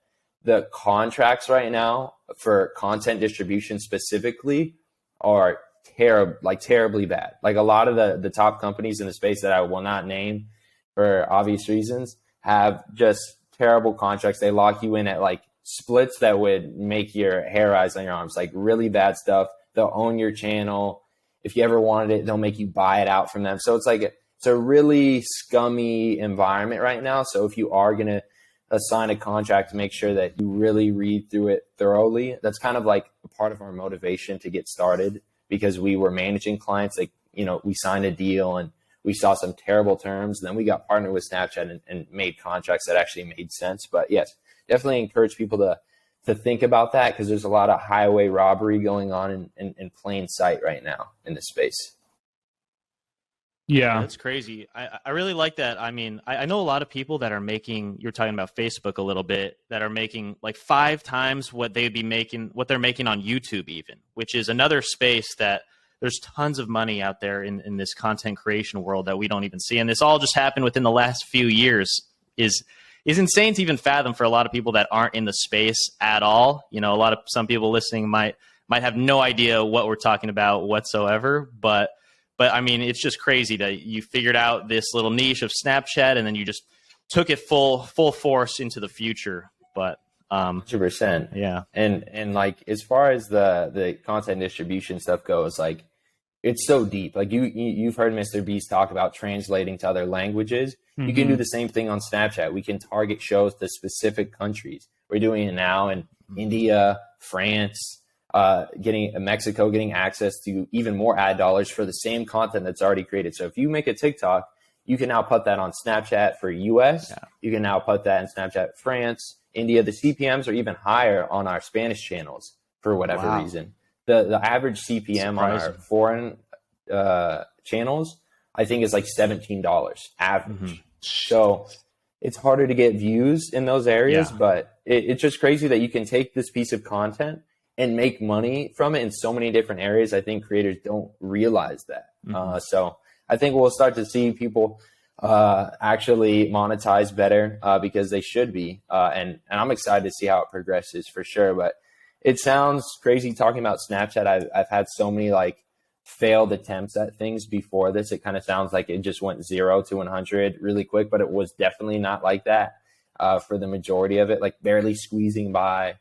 the contracts right now for content distribution specifically are terribly bad. Like a lot of the top companies in the space that I will not name for obvious reasons have just terrible contracts. They lock you in at like splits that would make your hair rise on your arms, like really bad stuff. They'll own your channel. If you ever wanted it, they'll make you buy it out from them. So it's like it's a really scummy environment right now. So if you are going to assign a contract, make sure that you really read through it thoroughly. That's kind of like a part of our motivation to get started, because we were managing clients. Like, you know, we signed a deal and we saw some terrible terms. And then we got partnered with Snapchat and made contracts that actually made sense. But yes, definitely encourage people to think about that, because there's a lot of highway robbery going on in plain sight right now in this space.
Yeah, that's crazy. I really like that. I mean, I know a lot of people that are making, you're talking about Facebook a little bit, that are making like 5 times what they'd be making, what they're making on YouTube even, which is another space that there's tons of money out there in this content creation world that we don't even see. And this all just happened within the last few years is insane to even fathom for a lot of people that aren't in the space at all. You know, some people listening might have no idea what we're talking about whatsoever, but I mean, it's just crazy that you figured out this little niche of Snapchat and then you just took it full force into the future. But
100%.
Yeah.
And like, as far as the content distribution stuff goes, like, it's so deep. Like you've heard Mr. Beast talk about translating to other languages. You can do the same thing on Snapchat. We can target shows to specific countries. We're doing it now in India, France, Mexico, getting access to even more ad dollars for the same content that's already created. So if you make a TikTok, you can now put that on Snapchat for US. Yeah. You can now put that in Snapchat France, India. The CPMs are even higher on our Spanish channels for whatever reason. The average CPM on our foreign channels I think is like $17 average. So it's harder to get views in those areas, but it's just crazy that you can take this piece of content and make money from it in so many different areas. I think creators don't realize that. So I think we'll start to see people actually monetize better because they should be. And I'm excited to see how it progresses for sure. But it sounds crazy talking about Snapchat. I've had so many like failed attempts at things before this. It kind of sounds like it just went 0 to 100 really quick, but it was definitely not like that for the majority of it, like barely squeezing by,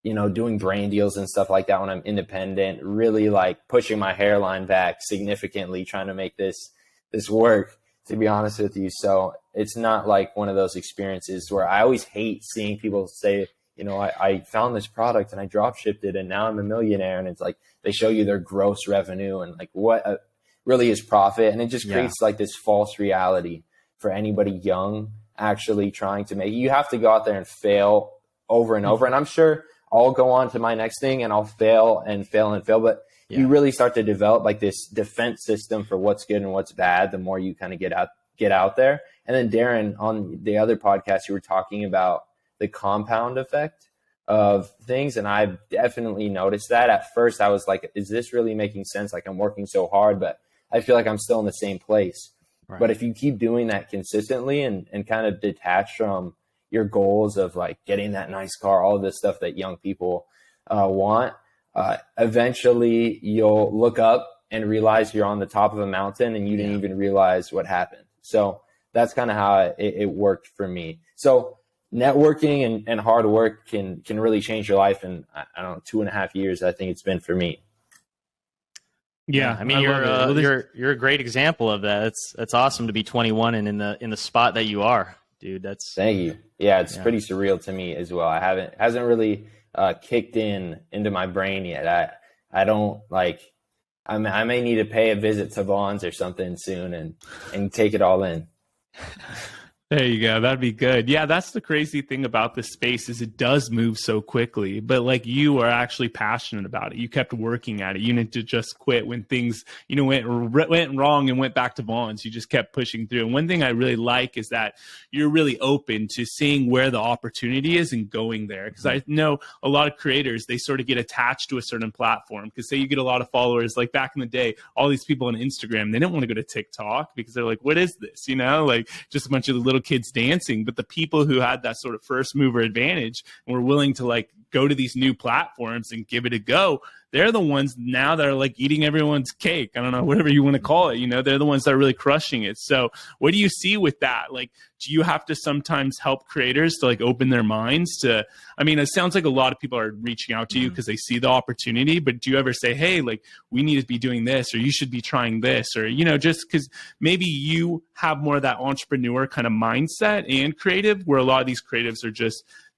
doing brand deals and stuff like that when I'm independent, really like pushing my hairline back significantly, trying to make this work, to be honest with you. So it's not like one of those experiences where I always hate seeing people say, I found this product and I drop shipped it and now I'm a millionaire. And it's like, they show you their gross revenue and like what really is profit. And it just creates like this false reality for anybody young actually trying to make. You have to go out there and fail over and over. And I'm sure I'll go on to my next thing and I'll fail and fail and fail. But you really start to develop like this defense system for what's good and what's bad the more you kind of get out there. And then Darren, on the other podcast, you were talking about the compound effect of things. And I've definitely noticed that. At first I was like, is this really making sense? Like I'm working so hard, but I feel like I'm still in the same place. Right. But if you keep doing that consistently and kind of detach from your goals of like getting that nice car, all of this stuff that young people want, eventually you'll look up and realize you're on the top of a mountain and you didn't even realize what happened. So that's kind of how it worked for me. So networking and hard work can really change your life in, I don't know, 2.5 years, I think it's been for me.
Yeah, I mean, you're a great example of that. It's awesome to be 21 and in the spot that you are, dude.
Thank you. Yeah, it's pretty surreal to me as well. Hasn't really kicked into my brain yet. I don't like. I may need to pay a visit to Vaughn's or something soon and take it all in.
There you go. That'd be good. Yeah, that's the crazy thing about this space is it does move so quickly, but like you are actually passionate about it. You kept working at it. You didn't just quit when things, went wrong and went back to Vaughn's. You just kept pushing through. And one thing I really like is that you're really open to seeing where the opportunity is and going there. Because I know a lot of creators, they sort of get attached to a certain platform. Because say you get a lot of followers, like back in the day, all these people on Instagram, they didn't want to go to TikTok because they're like, what is this? Like just a bunch of little kids dancing. But the people who had that sort of first mover advantage and were willing to like go to these new platforms and give it a go, they're the ones now that are like eating everyone's cake. I don't know, whatever you want to call it. They're the ones that are really crushing it. So what do you see with that? Like, do you have to sometimes help creators to like open their minds to, it sounds like a lot of people are reaching out to you because they see the opportunity, but do you ever say, hey, like we need to be doing this, or you should be trying this, or, just because maybe you have more of that entrepreneur kind of mindset and creative, where a lot of these creatives are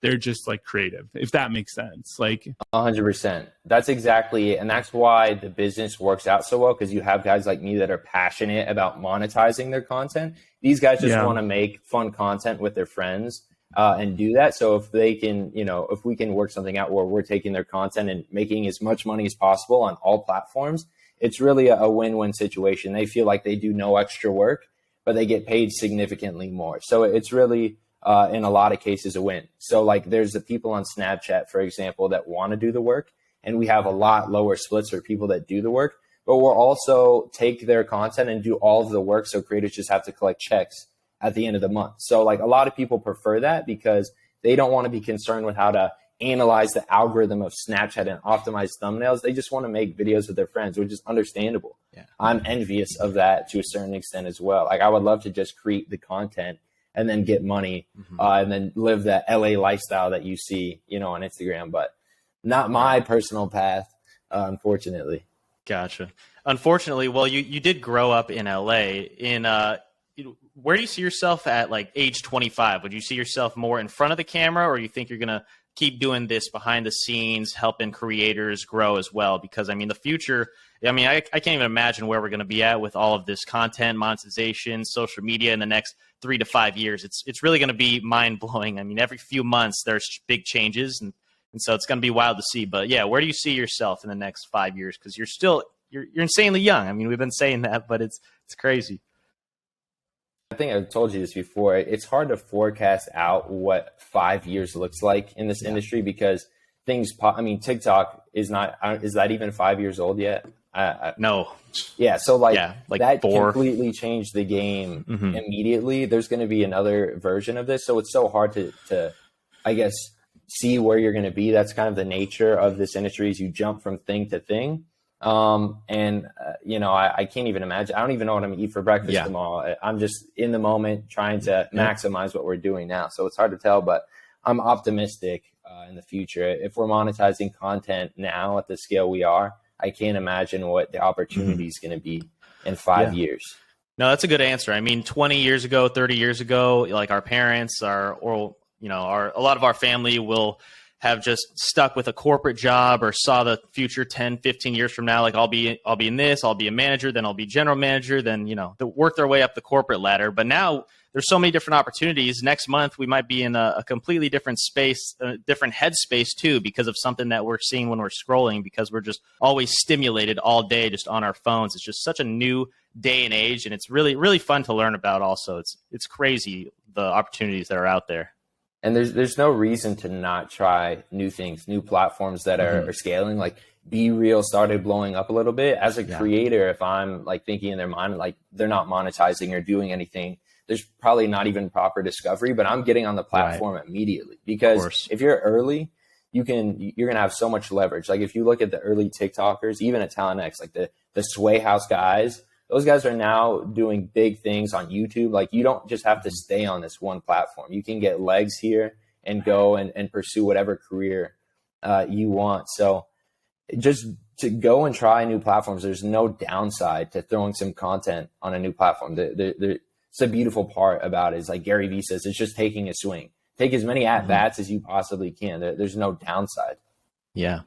they're just like creative, if that makes sense. Like
100%. That's exactly it. And that's why the business works out so well. Cause you have guys like me that are passionate about monetizing their content. These guys just want to make fun content with their friends and do that. So if they can, if we can work something out where we're taking their content and making as much money as possible on all platforms, it's really a win-win situation. They feel like they do no extra work, but they get paid significantly more. So it's really, in a lot of cases, a win. So like there's the people on Snapchat, for example, that want to do the work, and we have a lot lower splits for people that do the work, but we'll also take their content and do all of the work. So creators just have to collect checks at the end of the month. So like a lot of people prefer that because they don't want to be concerned with how to analyze the algorithm of Snapchat and optimize thumbnails. They just want to make videos with their friends, which is understandable. Yeah. I'm envious of that to a certain extent as well. Like I would love to just create the content and then get money and then live that LA lifestyle that you see, on Instagram, but not my personal path, unfortunately.
Gotcha. Unfortunately, well, you did grow up in LA. Where do you see yourself at like age 25? Would you see yourself more in front of the camera, or you think you're going to keep doing this behind the scenes, helping creators grow as well? Because the future, I can't even imagine where we're going to be at with all of this content, monetization, social media in the next 3 to 5 years. It's really going to be mind blowing. Every few months there's big changes, and so it's going to be wild to see. But yeah, where do you see yourself in the next 5 years? Because you're you're insanely young. I mean, we've been saying that, but it's crazy.
I think I've told you this before. It's hard to forecast out what 5 years looks like in this industry because things pop. I mean, TikTok is that even 5 years old yet?
No.
Yeah. So like that
4.
completely changed the game immediately. There's going to be another version of this. So it's so hard to, I guess, see where you're going to be. That's kind of the nature of this industry is you jump from thing to thing. I can't even imagine. I don't even know what I'm going to eat for breakfast tomorrow. I'm just in the moment trying to maximize what we're doing now. So it's hard to tell, but I'm optimistic in the future. If we're monetizing content now at the scale we are, I can't imagine what the opportunity is going to be in 5 years.
No, that's a good answer. I mean, 20 years ago, 30 years ago, like our parents a lot of our family will have just stuck with a corporate job or saw the future 10, 15 years from now, like I'll be in this, I'll be a manager, then I'll be general manager, then, work their way up the corporate ladder. But now there's so many different opportunities. Next month, we might be in a completely different space, a different headspace too, because of something that we're seeing when we're scrolling, because we're just always stimulated all day just on our phones. It's just such a new day and age. And it's really, really fun to learn about also. It's crazy, the opportunities that are out there.
And there's no reason to not try new things, new platforms that are scaling. Like Be Real started blowing up a little bit. As a creator, if I'm like thinking in their mind, like th're not monetizing or doing anything, there's probably not even proper discovery, but I'm getting on the platform immediately because if you're early, you're going to have so much leverage. Like if you look at the early TikTokers, even at Talent X, like the Sway House guys, those guys are now doing big things on YouTube. Like you don't just have to stay on this one platform. You can get legs here and go and pursue whatever career you want. So just to go and try new platforms, there's no downside to throwing some content on a new platform. It's a beautiful part about it is like Gary Vee says, it's just taking a swing. Take as many at-bats as you possibly can. There's no downside.
Yeah.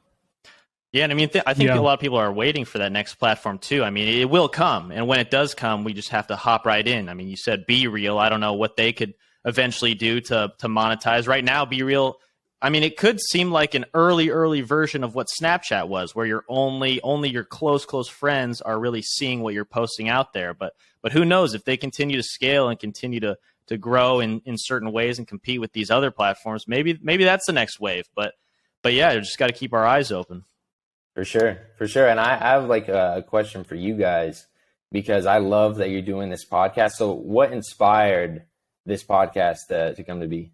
Yeah, and I mean, I think a lot of people are waiting for that next platform too. I mean, it will come, and when it does come, we just have to hop right in. I mean, you said Be Real. I don't know what they could eventually do to monetize. Right now, Be Real, I mean, it could seem like an early version of what Snapchat was, where you're only your close friends are really seeing what you're posting out there. But who knows if they continue to scale and continue to grow in certain ways and compete with these other platforms? Maybe that's the next wave. But yeah, you just got to keep our eyes open.
For sure. And I have like a question for you guys because I love that you're doing this podcast. So what inspired this podcast to come to be?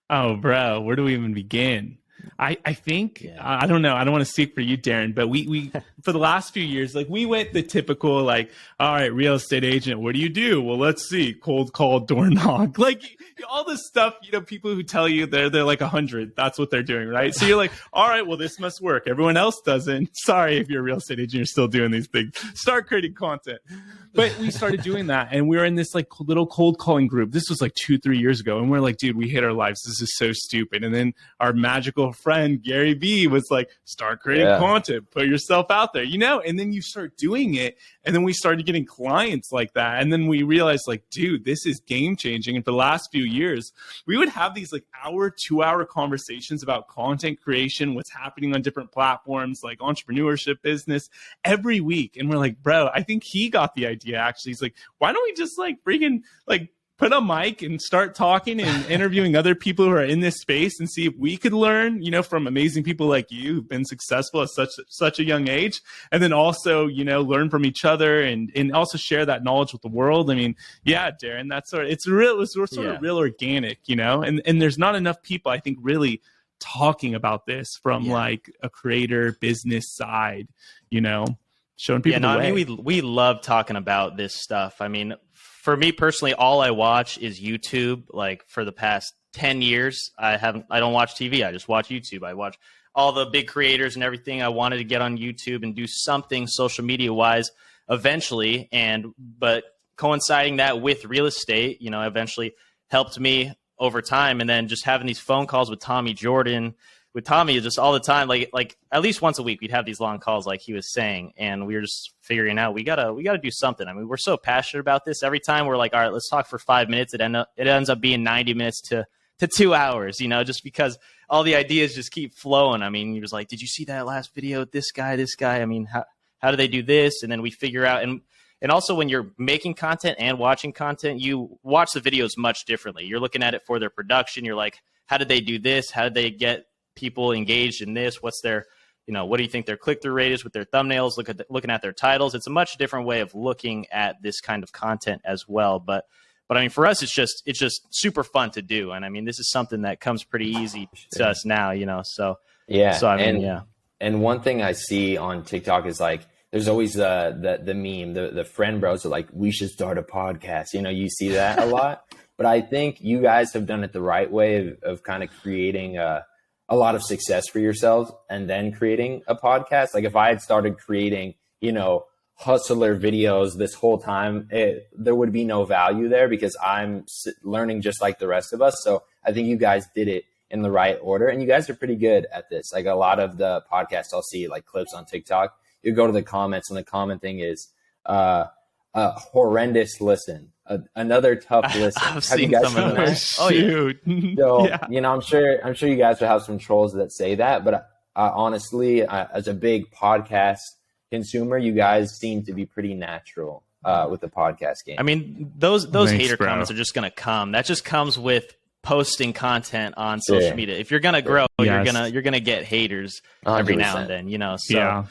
Oh, bro, where do we even begin? I think, I don't know. I don't want to speak for you, Darren, but we for the last few years, like we went the typical, like, all right, real estate agent, what do you do? Well, let's see, cold call, door knock, like all this stuff, people who tell you they're like 100, that's what they're doing, right? So you're like, all right, well, this must work. Everyone else doesn't. Sorry if you're a real estate agent, you're still doing these things. Start creating content. But we started doing that, and we were in this like little cold calling group. This was like 2-3 years ago, and we're like, dude, we hate our lives. This is so stupid. And then our magical friend Gary Vee was like, start creating content, put yourself out there, and then you start doing it, and then we started getting clients like that, and then we realized like, dude, this is game changing. And for the last few years, we would have these like 2-hour conversations about content creation, what's happening on different platforms, like entrepreneurship, business, every week. And we're like, bro, I think he got the idea. Actually, he's like, why don't we just like freaking like put a mic and start talking and interviewing other people who are in this space and see if we could learn, from amazing people like you who've been successful at such a young age, and then also, learn from each other and also share that knowledge with the world. I mean, yeah, Darren, that's sort of, it's sort of real organic, and there's not enough people, I think, really talking about this from like a creator business side, showing people the way.
I mean, we love talking about this stuff. I mean, for me personally, all I watch is YouTube. Like for the past 10 years, I don't watch TV. I just watch YouTube. I watch all the big creators and everything. I wanted to get on YouTube and do something social media wise eventually. But coinciding that with real estate, eventually helped me over time. And then just having these phone calls with Tommy Jordan, with Tommy just all the time, like at least once a week, we'd have these long calls, like he was saying, and we were just figuring out we gotta do something. I mean, we're so passionate about this. Every time we're like, all right, let's talk for 5 minutes. It ends up being 90 minutes to to 2 hours, you know, just because all the ideas just keep flowing. I mean, he was like, did you see that last video? This guy, I mean, how do they do this? And then we figure out, and also when you're making content and watching content, you watch the videos much differently. You're looking at it for their production. You're like, how did they do this? How did they get people engaged in this? What's their, you know, what do you think their click-through rate is with their thumbnails? Looking at their titles. It's a much different way of looking at this kind of content as well. But I mean, for us, it's just super fun to do. And I mean, this is something that comes pretty easy to us now, you know? So,
yeah.
So I mean, yeah.
And one thing I see on TikTok is like, there's always the meme, the friend bros are like, we should start a podcast. You know, you see that a lot, but I think you guys have done it the right way of kind of creating a lot of success for yourselves and then creating a podcast. Like if I had started creating, you know, hustler videos this whole time, there would be no value there because I'm learning just like the rest of us. So I think you guys did it in the right order, and you guys are pretty good at this. Like a lot of the podcasts I'll see, like clips on TikTok, you go to the comments and the comment thing is a horrendous listen, another tough listen.
I've seen some of that.
Oh, shoot.
So, yeah. You know, I'm sure you guys will have some trolls that say that, but honestly, as a big podcast consumer, you guys seem to be pretty natural with the podcast game.
I mean, those hater comments are just going to come. That just comes with posting content on social media. If you're going to grow, you're going to get haters every 100%. Now and then, you know. So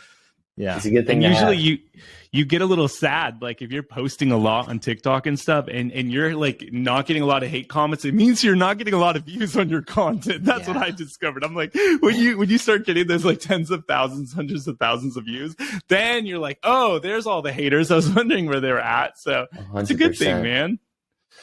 yeah.
It's a good thing.
And usually you get a little sad, like if you're posting a lot on TikTok and stuff and you're like not getting a lot of hate comments, it means you're not getting a lot of views on your content. That's what I discovered. I'm like, when you start getting those like tens of thousands, hundreds of thousands of views, then you're like, oh, there's all the haters. I was wondering where they were at. So 100%. It's a good thing, man.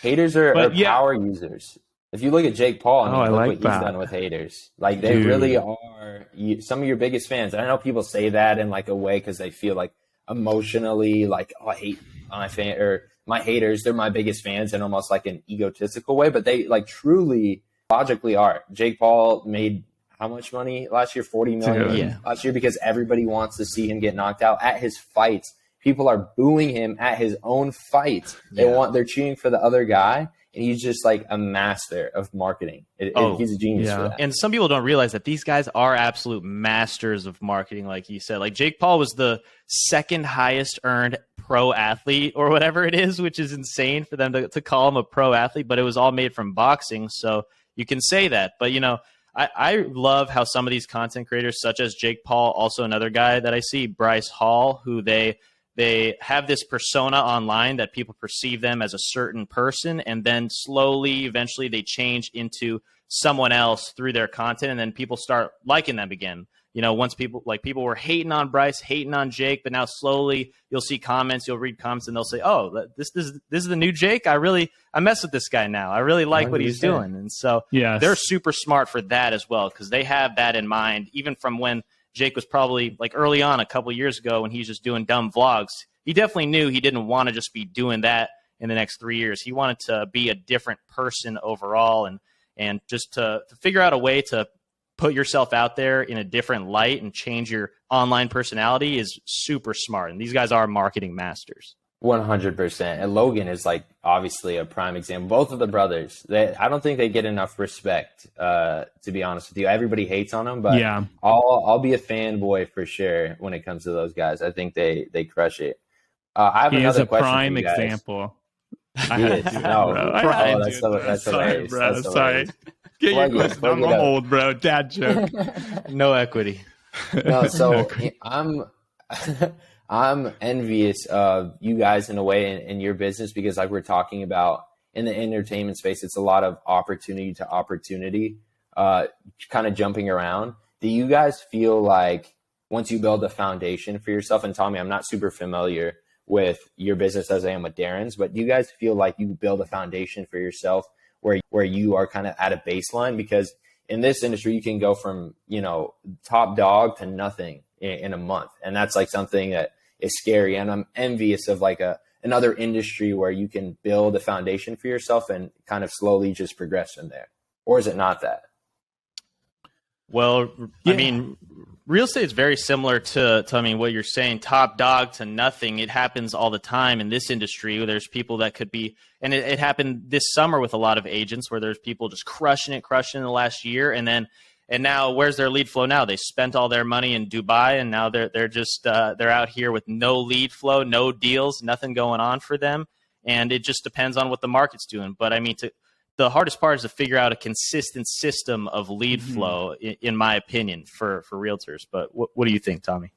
Haters are power users. If you look at Jake Paul, I mean, look what he's done with haters. Like they really are some of your biggest fans. I know people say that in like a way because they feel like emotionally like, oh, I hate my fan or my haters. They're my biggest fans in almost like an egotistical way, but they like truly logically are. Jake Paul made how much money last year? 40 million last year because everybody wants to see him get knocked out at his fights. People are booing him at his own fights. They're cheering for the other guy. And he's just like a master of marketing. He's a genius for that.
And some people don't realize that these guys are absolute masters of marketing, like you said. Like Jake Paul was the second highest earned pro athlete or whatever it is, which is insane for them to call him a pro athlete, but it was all made from boxing. So you can say that. But, you know, I love how some of these content creators, such as Jake Paul, also another guy that I see, Bryce Hall, who they have this persona online that people perceive them as a certain person, and then slowly, eventually they change into someone else through their content, and then people start liking them again. You know, once people were hating on Bryce, hating on Jake, but now slowly you'll see comments, you'll read comments, and they'll say, oh, this is the new Jake. I mess with this guy now. I really like what he's doing. And so they're super smart for that as well, because they have that in mind, even from when Jake was probably like early on a couple years ago when he's just doing dumb vlogs. He definitely knew he didn't want to just be doing that in the next 3 years. He wanted to be a different person overall, and just to figure out a way to put yourself out there in a different light and change your online personality is super smart. And these guys are marketing masters.
100%. And Logan is like obviously a prime example. Both of the brothers, I don't think they get enough respect, to be honest with you. Everybody hates on them, but I'll be a fanboy for sure when it comes to those guys. I think they crush it. I have another question.
Prime example.
He is. That's hilarious.
Bro.
That's
sorry. Get your question. I'm old, bro. Dad joke.
No equity.
No, so I'm envious of you guys in a way in your business, because like we're talking about in the entertainment space, it's a lot of opportunity to opportunity, kind of jumping around. Do you guys feel like once you build a foundation for yourself, and Tommy, I'm not super familiar with your business as I am with Darren's, but do you guys feel like you build a foundation for yourself where you are kind of at a baseline? Because in this industry, you can go from, you know, top dog to nothing in a month. And that's like something that is scary. And I'm envious of like another industry where you can build a foundation for yourself and kind of slowly just progress from there. Or is it not that?
Well, I mean, real estate is very similar to I mean, what you're saying, top dog to nothing. It happens all the time in this industry. There's people that could be, and it happened this summer with a lot of agents where there's people just crushing it in the last year. And now where's their lead flow now? They spent all their money in Dubai, and now they're just, they're out here with no lead flow, no deals, nothing going on for them. And it just depends on what the market's doing. But I mean, the hardest part is to figure out a consistent system of lead flow, in my opinion, for realtors. But what do you think, Tommy?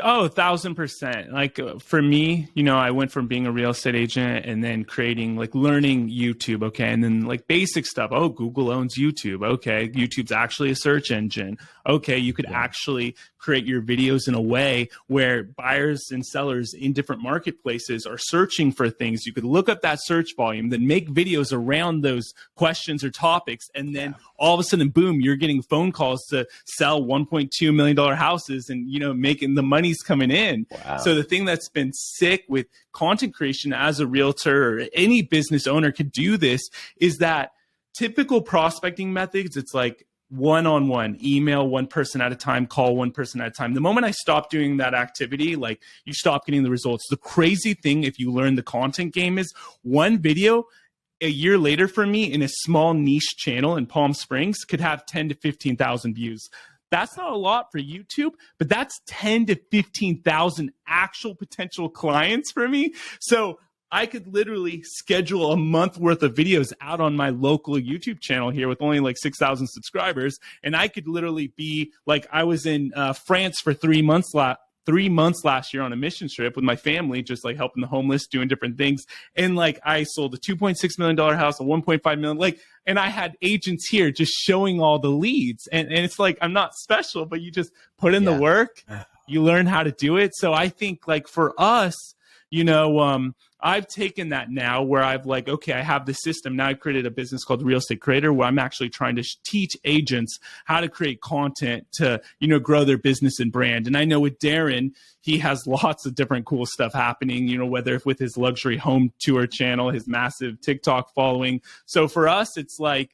Oh, 1,000%. Like for me, I went from being a real estate agent and then creating, like learning YouTube. Okay. And then like basic stuff. Oh, Google owns YouTube. Okay. YouTube's actually a search engine. Okay. You could actually create your videos in a way where buyers and sellers in different marketplaces are searching for things. You could look up that search volume, then make videos around those questions or topics. And then all of a sudden, boom, you're getting phone calls to sell $1.2 million houses and, making the money's coming in. Wow. So the thing that's been sick with content creation as a realtor or any business owner could do this is that typical prospecting methods, it's like one-on-one, email one person at a time, call one person at a time. The moment I stopped doing that activity, like you stop getting the results. The crazy thing, if you learn the content game, is one video a year later for me in a small niche channel in Palm Springs could have 10 to 15,000 views. That's not a lot for YouTube, but that's 10 to 15,000 actual potential clients for me. So I could literally schedule a month worth of videos out on my local YouTube channel here with only like 6,000 subscribers. And I could literally be like, I was in France for 3 months last year on a mission trip with my family, just like helping the homeless, doing different things. And like I sold a $2.6 million house, a $1.5 million, and I had agents here just showing all the leads. And it's like, I'm not special, but you just put in the work, you learn how to do it. So I think like for us, I've taken that now where I've like, okay, I have the system. Now I've created a business called Real Estate Creator where I'm actually trying to teach agents how to create content to, grow their business and brand. And I know with Darren, he has lots of different cool stuff happening, whether with his luxury home tour channel, his massive TikTok following. So for us, it's like,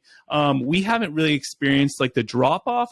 we haven't really experienced like the drop off.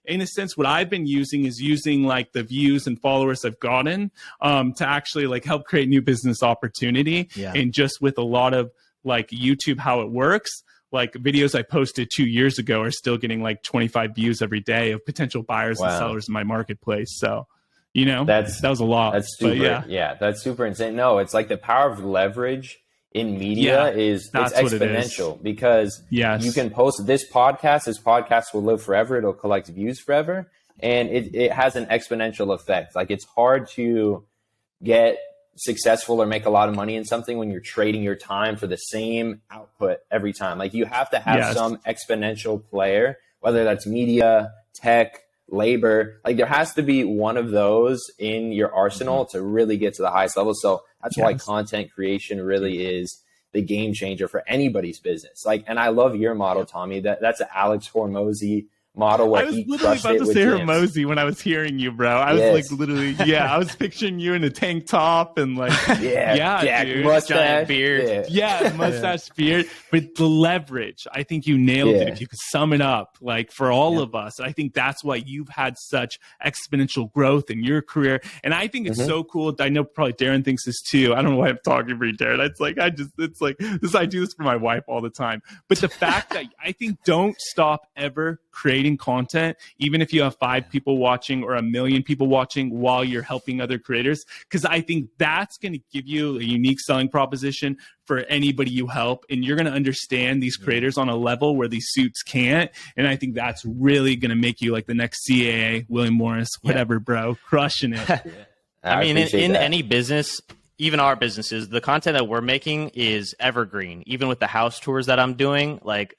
In a sense, what I've been using is using like the views and followers I've gotten to actually like help create new business opportunity. Yeah. And just with a lot of like YouTube, how it works, like videos I posted 2 years ago are still getting like 25 views every day of potential buyers and sellers in my marketplace. So, that was a lot.
That's super. That's super insane. No, it's like the power of leverage in media it's exponential because you can post this podcast will live forever. It'll collect views forever. And it has an exponential effect. Like it's hard to get successful or make a lot of money in something when you're trading your time for the same output every time. Like you have to have some exponential player, whether that's media, tech, labor. Like there has to be one of those in your arsenal to really get to the highest level. So that's why content creation really is the game changer for anybody's business. Like, and I love your model, Tommy. That's an Alex Hormozy model where
I was literally about to say Hormozy when I was hearing you, bro. I was like literally, I was picturing you in a tank top and like, dude,
mustache,
giant beard, mustache, beard. But the leverage, I think you nailed it. If you could sum it up, like for all of us, I think that's why you've had such exponential growth in your career. And I think it's so cool. I know probably Darren thinks this too. I don't know why I'm talking for you, Darren. It's like I do this for my wife all the time. But the fact that I think don't stop ever creating content, even if you have 5 people watching or 1 million people watching while you're helping other creators, because I think that's going to give you a unique selling proposition for anybody you help. And you're going to understand these creators on a level where these suits can't. And I think that's really going to make you like the next CAA, William Morris, whatever, bro, crushing it.
I mean, in any business, even our businesses, the content that we're making is evergreen. Even with the house tours that I'm doing, like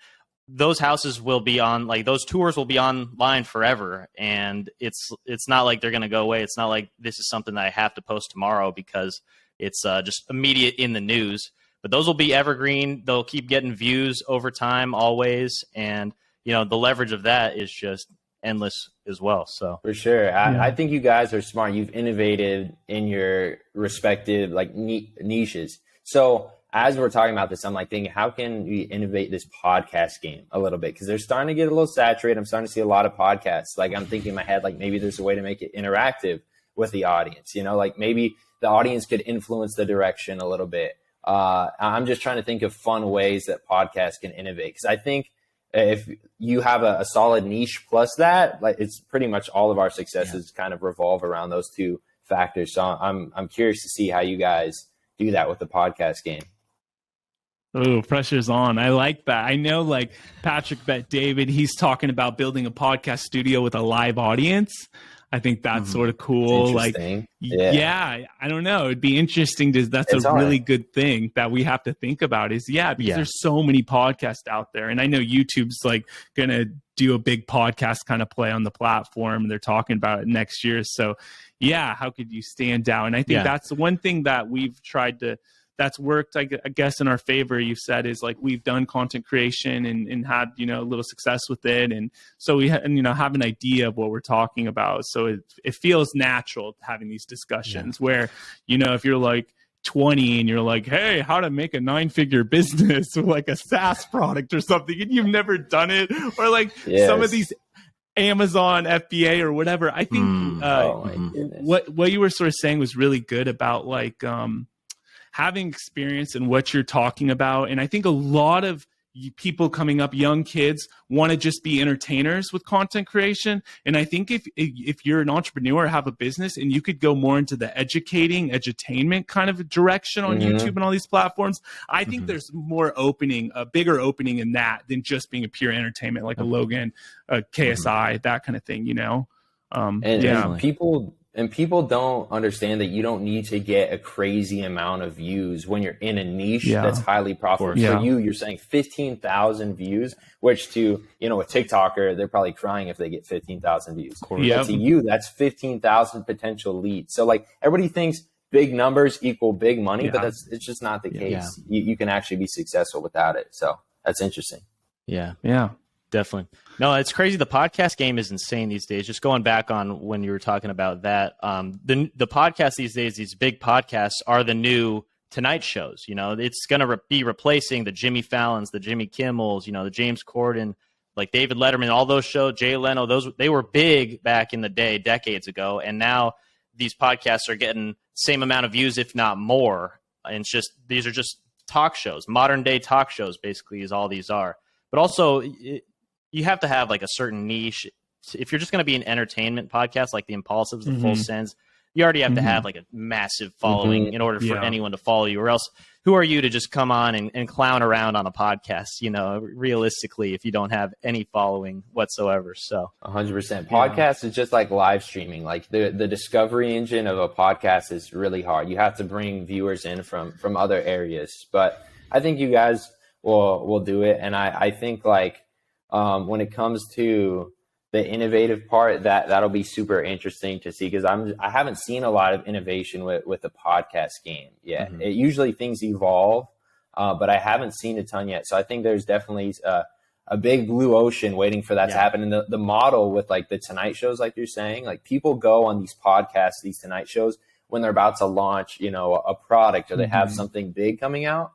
those houses will be on, like those tours will be online forever. And it's not like they're going to go away. It's not like this is something that I have to post tomorrow because it's just immediate in the news. But those will be evergreen. They'll keep getting views over time, always. And, the leverage of that is just endless as well. So
for sure. I think you guys are smart. You've innovated in your respective like niches. So as we're talking about this, I'm like thinking, how can we innovate this podcast game a little bit? Because they're starting to get a little saturated. I'm starting to see a lot of podcasts. Like I'm thinking in my head, like maybe there's a way to make it interactive with the audience, you know, like maybe the audience could influence the direction a little bit. I'm just trying to think of fun ways that podcasts can innovate. Because I think if you have a solid niche plus that, like it's pretty much all of our successes kind of revolve around those two factors. So I'm curious to see how you guys do that with the podcast game.
Oh, pressure's on. I like that. I know like Patrick Bet David, he's talking about building a podcast studio with a live audience. I think that's sort of cool. Like, yeah, I don't know. It'd be interesting that's a really good thing that we have to think about is because there's so many podcasts out there. And I know YouTube's like going to do a big podcast kind of play on the platform. They're talking about it next year. So yeah, how could you stand out? And I think that's one thing that we've tried to, that's worked, I guess, in our favor, you said, is like we've done content creation and had, you know, a little success with it. And so we have an idea of what we're talking about. So it feels natural having these discussions where, you know, if you're like 20 and you're like, hey, how to make a 9-figure business with like a SaaS product or something, and you've never done it, or like some of these Amazon FBA or whatever. I think what you were sort of saying was really good about like, having experience in what you're talking about. And I think a lot of people coming up, young kids, want to just be entertainers with content creation. And I think if you're an entrepreneur, have a business, and you could go more into the edutainment kind of direction on YouTube and all these platforms, I think there's a bigger opening in that than just being a pure entertainment, like a Logan, a KSI, that kind of thing, you know?
And people don't understand that you don't need to get a crazy amount of views when you're in a niche that's highly profitable. For you're saying 15,000 views, which to, you know, a TikToker, they're probably crying if they get 15,000 views. But to you, that's 15,000 potential leads. So like everybody thinks big numbers equal big money, but it's just not the case. You can actually be successful without it. So that's interesting.
Yeah. Definitely. No, it's crazy. The podcast game is insane these days. Just going back on when you were talking about that, the podcast these days, these big podcasts are the new Tonight shows. You know, it's going to be replacing the Jimmy Fallons, the Jimmy Kimmels, you know, the James Corden, like David Letterman, all those shows, Jay Leno, they were big back in the day, decades ago. And now these podcasts are getting the same amount of views, if not more. And it's just, these are just talk shows, modern day talk shows, basically, is all these are. But also, you have to have like a certain niche. If you're just going to be an entertainment podcast, like the Impulsives, the Full Sends, you already have to have like a massive following in order for anyone to follow you, or else who are you to just come on and clown around on a podcast, you know, realistically, if you don't have any following whatsoever. So
100%. Podcast is just like live streaming. Like the discovery engine of a podcast is really hard. You have to bring viewers in from other areas, but I think you guys will do it. And I think like, when it comes to the innovative part, that'll be super interesting to see, because I haven't seen a lot of innovation with the podcast game yet. It usually things evolve, but I haven't seen a ton yet. So I think there's definitely a big blue ocean waiting for that to happen. And the model with like the Tonight shows, like you're saying, like people go on these podcasts, these Tonight shows when they're about to launch, you know, a product, or they have something big coming out.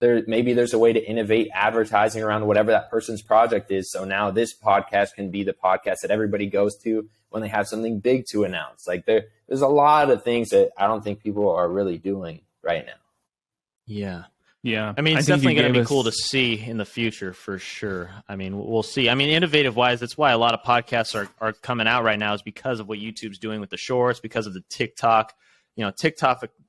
Maybe there's a way to innovate advertising around whatever that person's project is. So now this podcast can be the podcast that everybody goes to when they have something big to announce. Like there's a lot of things that I don't think people are really doing right now.
Yeah. I mean, it's definitely going to be cool to see in the future for sure. I mean, we'll see. I mean, innovative wise, that's why a lot of podcasts are coming out right now, is because of what YouTube's doing with the shorts, because of the TikTok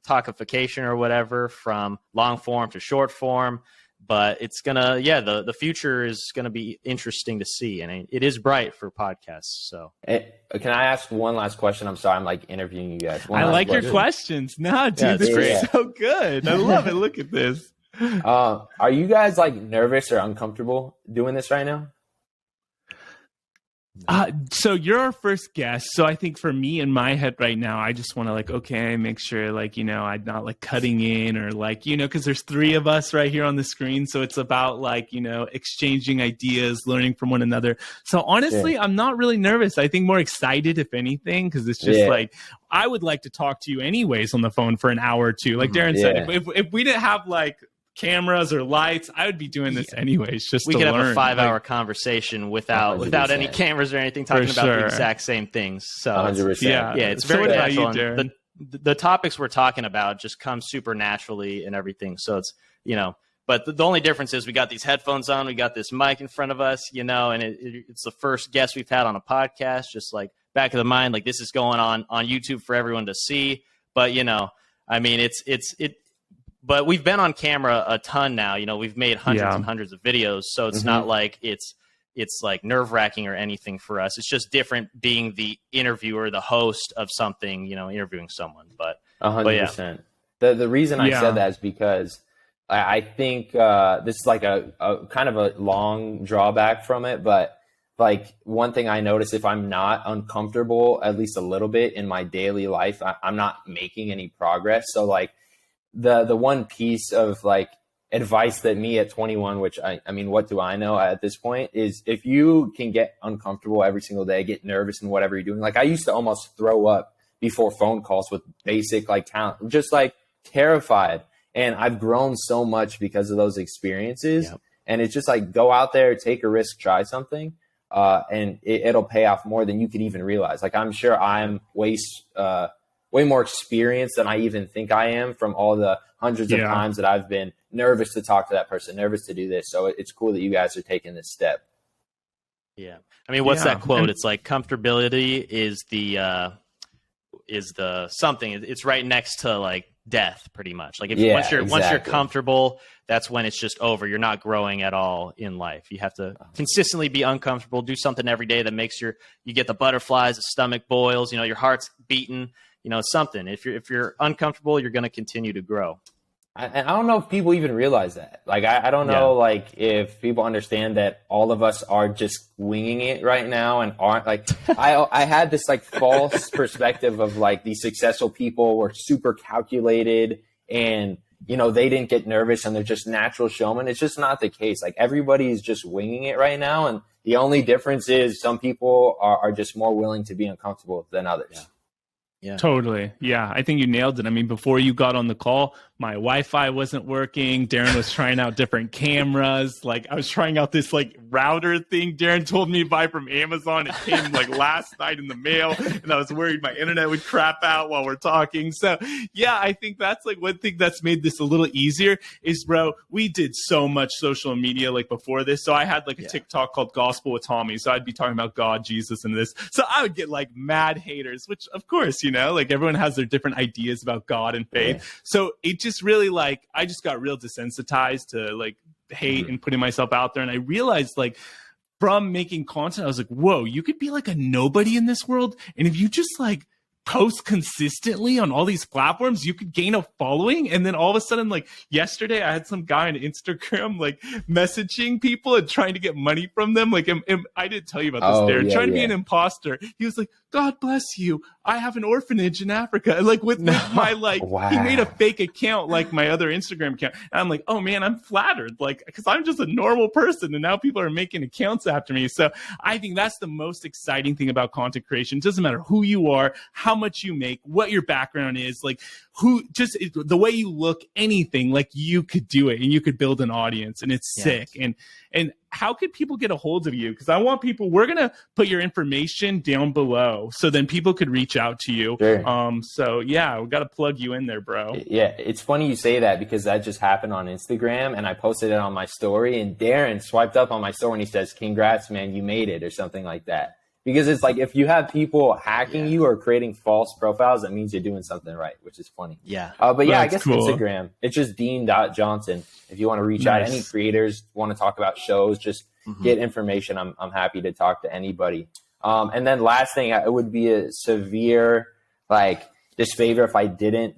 talkification or whatever, from long form to short form. But it's gonna, the future is gonna be interesting to see, and it is bright for podcasts. So,
can I ask one last question? I'm sorry, I'm like interviewing you guys.
I like your questions. No, dude, this is so good. I love it. Look at this.
Are you guys like nervous or uncomfortable doing this right now?
So you're our first guest. So I think for me in my head right now, I just want to like, okay, make sure like, you know, I'm not like cutting in or like, you know, because there's 3 of us right here on the screen. So it's about like, you know, exchanging ideas, learning from one another. So honestly, I'm not really nervous. I think more excited, if anything, because it's just like, I would like to talk to you anyways on the phone for an hour or two. Like Darren said, if we didn't have like cameras or lights, I would be doing this anyways. Just
we
to
could
learn.
have a 5-hour conversation without any cameras or anything, talking about the exact same things. So
100%.
Yeah, it's very natural. And the topics we're talking about just come super naturally and everything. So it's, but the only difference is we got these headphones on, we got this mic in front of us, and it's the first guest we've had on a podcast, just like back of the mind, like this is going on YouTube for everyone to see. But, I mean, but we've been on camera a ton now. We've made hundreds and hundreds of videos, so it's not like it's like nerve-wracking or anything for us. It's just different being the interviewer, the host of something, interviewing someone. But
100%. The reason I said that is because I think this is like a kind of a long drawback from it, but like one thing I notice, if I'm not uncomfortable at least a little bit in my daily life, I'm not making any progress. So like the one piece of like advice that me at 21, which I mean, what do I know at this point, is if you can get uncomfortable every single day, get nervous in whatever you're doing. Like I used to almost throw up before phone calls with basic like talent, just like terrified. And I've grown so much because of those experiences. Yep. And it's just like, go out there, take a risk, try something. And it'll pay off more than you could even realize. Like I'm sure I'm way more experienced than I even think I am from all the hundreds of times that I've been nervous to talk to that person, nervous to do this. So it's cool that you guys are taking this step.
Yeah. I mean, what's that quote? It's like comfortability is the something. It's right next to like death pretty much. Like once you're comfortable, that's when it's just over. You're not growing at all in life. You have to consistently be uncomfortable, do something every day that makes you get the butterflies, the stomach boils, your heart's beating, something. If you're uncomfortable, you're going to continue to grow.
And I don't know if people even realize that. Like, I don't know, like, if people understand that all of us are just winging it right now and aren't, like, I had this, like, false perspective of, like, these successful people were super calculated and, they didn't get nervous and they're just natural showmen. It's just not the case. Like, everybody is just winging it right now. And the only difference is some people are just more willing to be uncomfortable than others.
Yeah. Totally. Yeah. I think you nailed it. I mean, before you got on the call, my Wi-Fi wasn't working. Darren was trying out different cameras. Like I was trying out this like router thing Darren told me to buy from Amazon. It came like last night in the mail and I was worried my internet would crap out while we're talking. So yeah, I think that's like one thing that's made this a little easier is, bro, we did so much social media like before this. So I had like a TikTok called Gospel with Tommy. So I'd be talking about God, Jesus, and this. So I would get like mad haters, which of course, like everyone has their different ideas about God and faith. Yeah. So it just really like, I just got real desensitized to like hate and putting myself out there. And I realized like from making content, I was like, whoa, you could be like a nobody in this world. And if you just like post consistently on all these platforms, you could gain a following. And then all of a sudden, like yesterday, I had some guy on Instagram like messaging people and trying to get money from them. Like, I didn't tell you about this. They're trying to be an imposter. He was like, God bless you. I have an orphanage in Africa. And like with my like, he made a fake account like my other Instagram account. And I'm like, oh man, I'm flattered. Like, because I'm just a normal person and now people are making accounts after me. So I think that's the most exciting thing about content creation. It doesn't matter who you are, how much you make, what your background is, like just the way you look, anything, like you could do it and you could build an audience and it's sick. And how could people get a hold of you? Because I want people, we're going to put your information down below so then people could reach out to you. Sure. So yeah, we got to plug you in there, bro.
Yeah. It's funny you say that because that just happened on Instagram and I posted it on my story and Darren swiped up on my story and he says, congrats, man, you made it or something like that. Because it's like if you have people hacking you or creating false profiles, that means you're doing something right, which is funny.
Yeah.
But yeah, I guess cool. Instagram, it's just Dean.Johnson. If you want to reach out, any creators want to talk about shows, just get information. I'm happy to talk to anybody. And then last thing, it would be a severe like disfavor if I didn't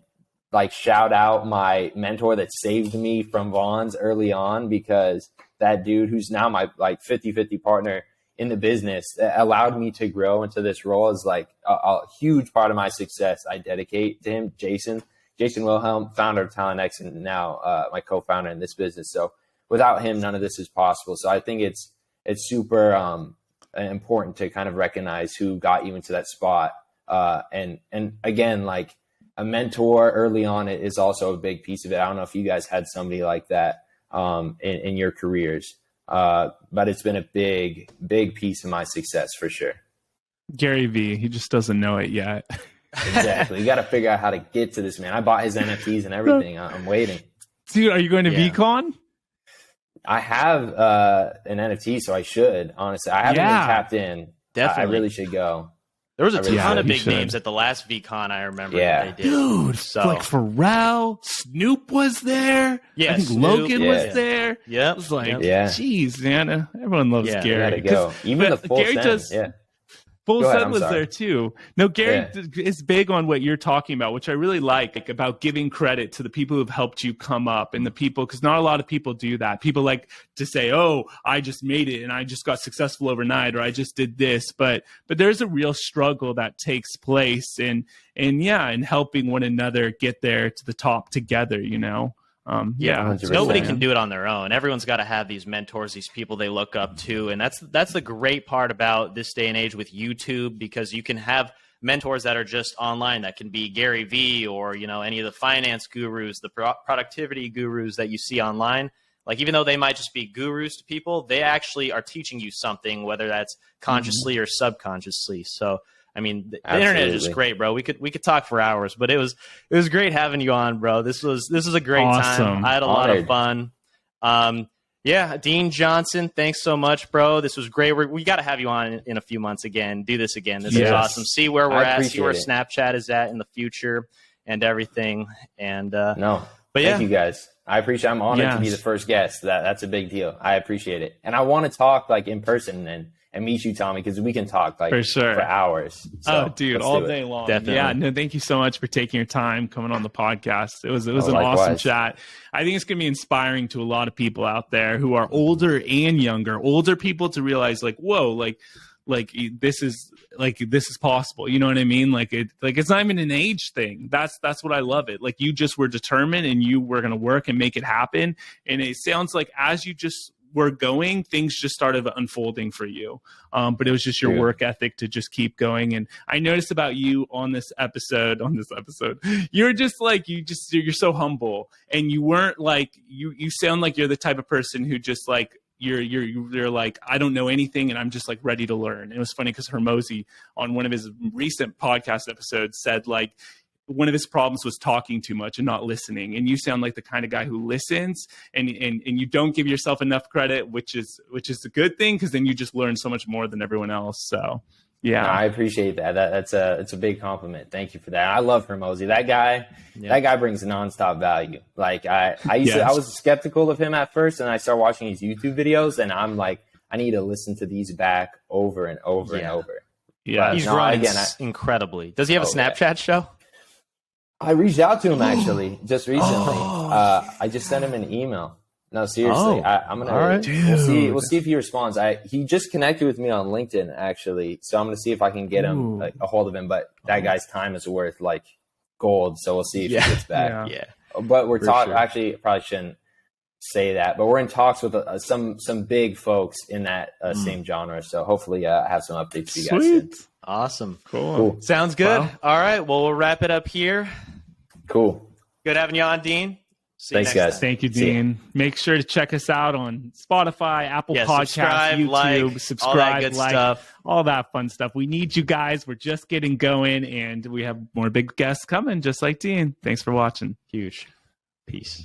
like shout out my mentor that saved me from Vaughn's early on, because that dude who's now my like 50-50 partner in the business allowed me to grow into this role is like a huge part of my success. I dedicate to him, Jason Wilhelm, founder of Talent X, and now my co-founder in this business. So without him, none of this is possible. So I think it's super important to kind of recognize who got you into that spot. And again, like a mentor early on is also a big piece of it. I don't know if you guys had somebody like that in your careers, but it's been a big piece of my success for sure.
Gary V, he just doesn't know it yet.
Exactly. You got to figure out how to get to this man. I bought his NFTs and everything. I'm waiting.
Dude, are you going to VCon?
I have an NFT, so I should, honestly. I haven't been tapped in.
Definitely.
I really should go.
There was a ton of big names at the last VCon, I remember. That they did.
Dude, like Pharrell, Snoop was there.
Yeah,
I think Logan was there.
Yeah.
It was like, geez, man, everyone loves Gary.
Go. Even the full
Gary
send,
Full Send was there too. No, Gary is big on what you're talking about, which I really like about giving credit to the people who've helped you come up and the people, because not a lot of people do that. People like to say, oh, I just made it and I just got successful overnight, or I just did this. But there's a real struggle that takes place in helping one another get there to the top together, you know?
Nobody can do it on their own. Everyone's got to have these mentors, these people they look up to, and that's the great part about this day and age with YouTube, because you can have mentors that are just online. That can be Gary V, or any of the finance gurus, the productivity gurus that you see online. Like, even though they might just be gurus to people, they actually are teaching you something, whether that's consciously or subconsciously. So I mean, the internet is just great, bro. We could talk for hours, but it was great having you on, bro. This was a great time. I had a lot of fun. Dean Johnson, thanks so much, bro. This was great. We got to have you on in a few months again. Do this again. This is awesome. See where we're at. See where Snapchat is at in the future and everything. And
thank you guys. I appreciate. I'm honored to be the first guest. That's a big deal. I appreciate it, and I want to talk like in person and meet you, Tommy, because we can talk like for hours. So,
dude, all day long.
Definitely.
Yeah, no, thank you so much for taking your time coming on the podcast. It was an awesome chat. I think it's going to be inspiring to a lot of people out there who are older and younger, older people to realize like, whoa, like this is possible. You know what I mean? Like it's not even an age thing. That's what I love it. Like, you just were determined and you were going to work and make it happen. And it sounds like as you just were going, things just started unfolding for you. But it was just your work ethic to just keep going. And I noticed about you on this episode, you're just like, you're so humble, and you weren't like, you sound like you're the type of person who just like, you're like, I don't know anything and I'm just like ready to learn. And it was funny because Hermosi on one of his recent podcast episodes said like, one of his problems was talking too much and not listening. And you sound like the kind of guy who listens and you don't give yourself enough credit, which is a good thing, because then you just learn so much more than everyone else. So yeah,
I appreciate that. It's a big compliment. Thank you for that. I love Hermosi. That guy brings nonstop value. Like I was skeptical of him at first, and I started watching his YouTube videos, and I'm like, I need to listen to these back over and over and over.
Yeah, he's running incredibly. Does he have a Snapchat show?
I reached out to him actually just recently. I just sent him an email. No, seriously. I'm gonna. All right. We'll see if he responds. He just connected with me on LinkedIn actually, so I'm gonna see if I can get him a hold of him. But that guy's time is worth like gold, so we'll see if he gets back.
Yeah.
But we're talking. Sure. Actually, probably shouldn't say that, but we're in talks with some big folks in that same genre. So hopefully, I have some updates for you guys soon.
Awesome. Cool. Sounds good. Wow. All right. Well, we'll wrap it up here.
Cool.
Good having you on, Dean.
Thanks, guys.
Thank you, Dean. Make sure to check us out on Spotify, Apple Podcasts, YouTube, subscribe,
all that good stuff.
All that fun stuff. We need you guys. We're just getting going, and we have more big guests coming, just like Dean. Thanks for watching.
Huge. Peace.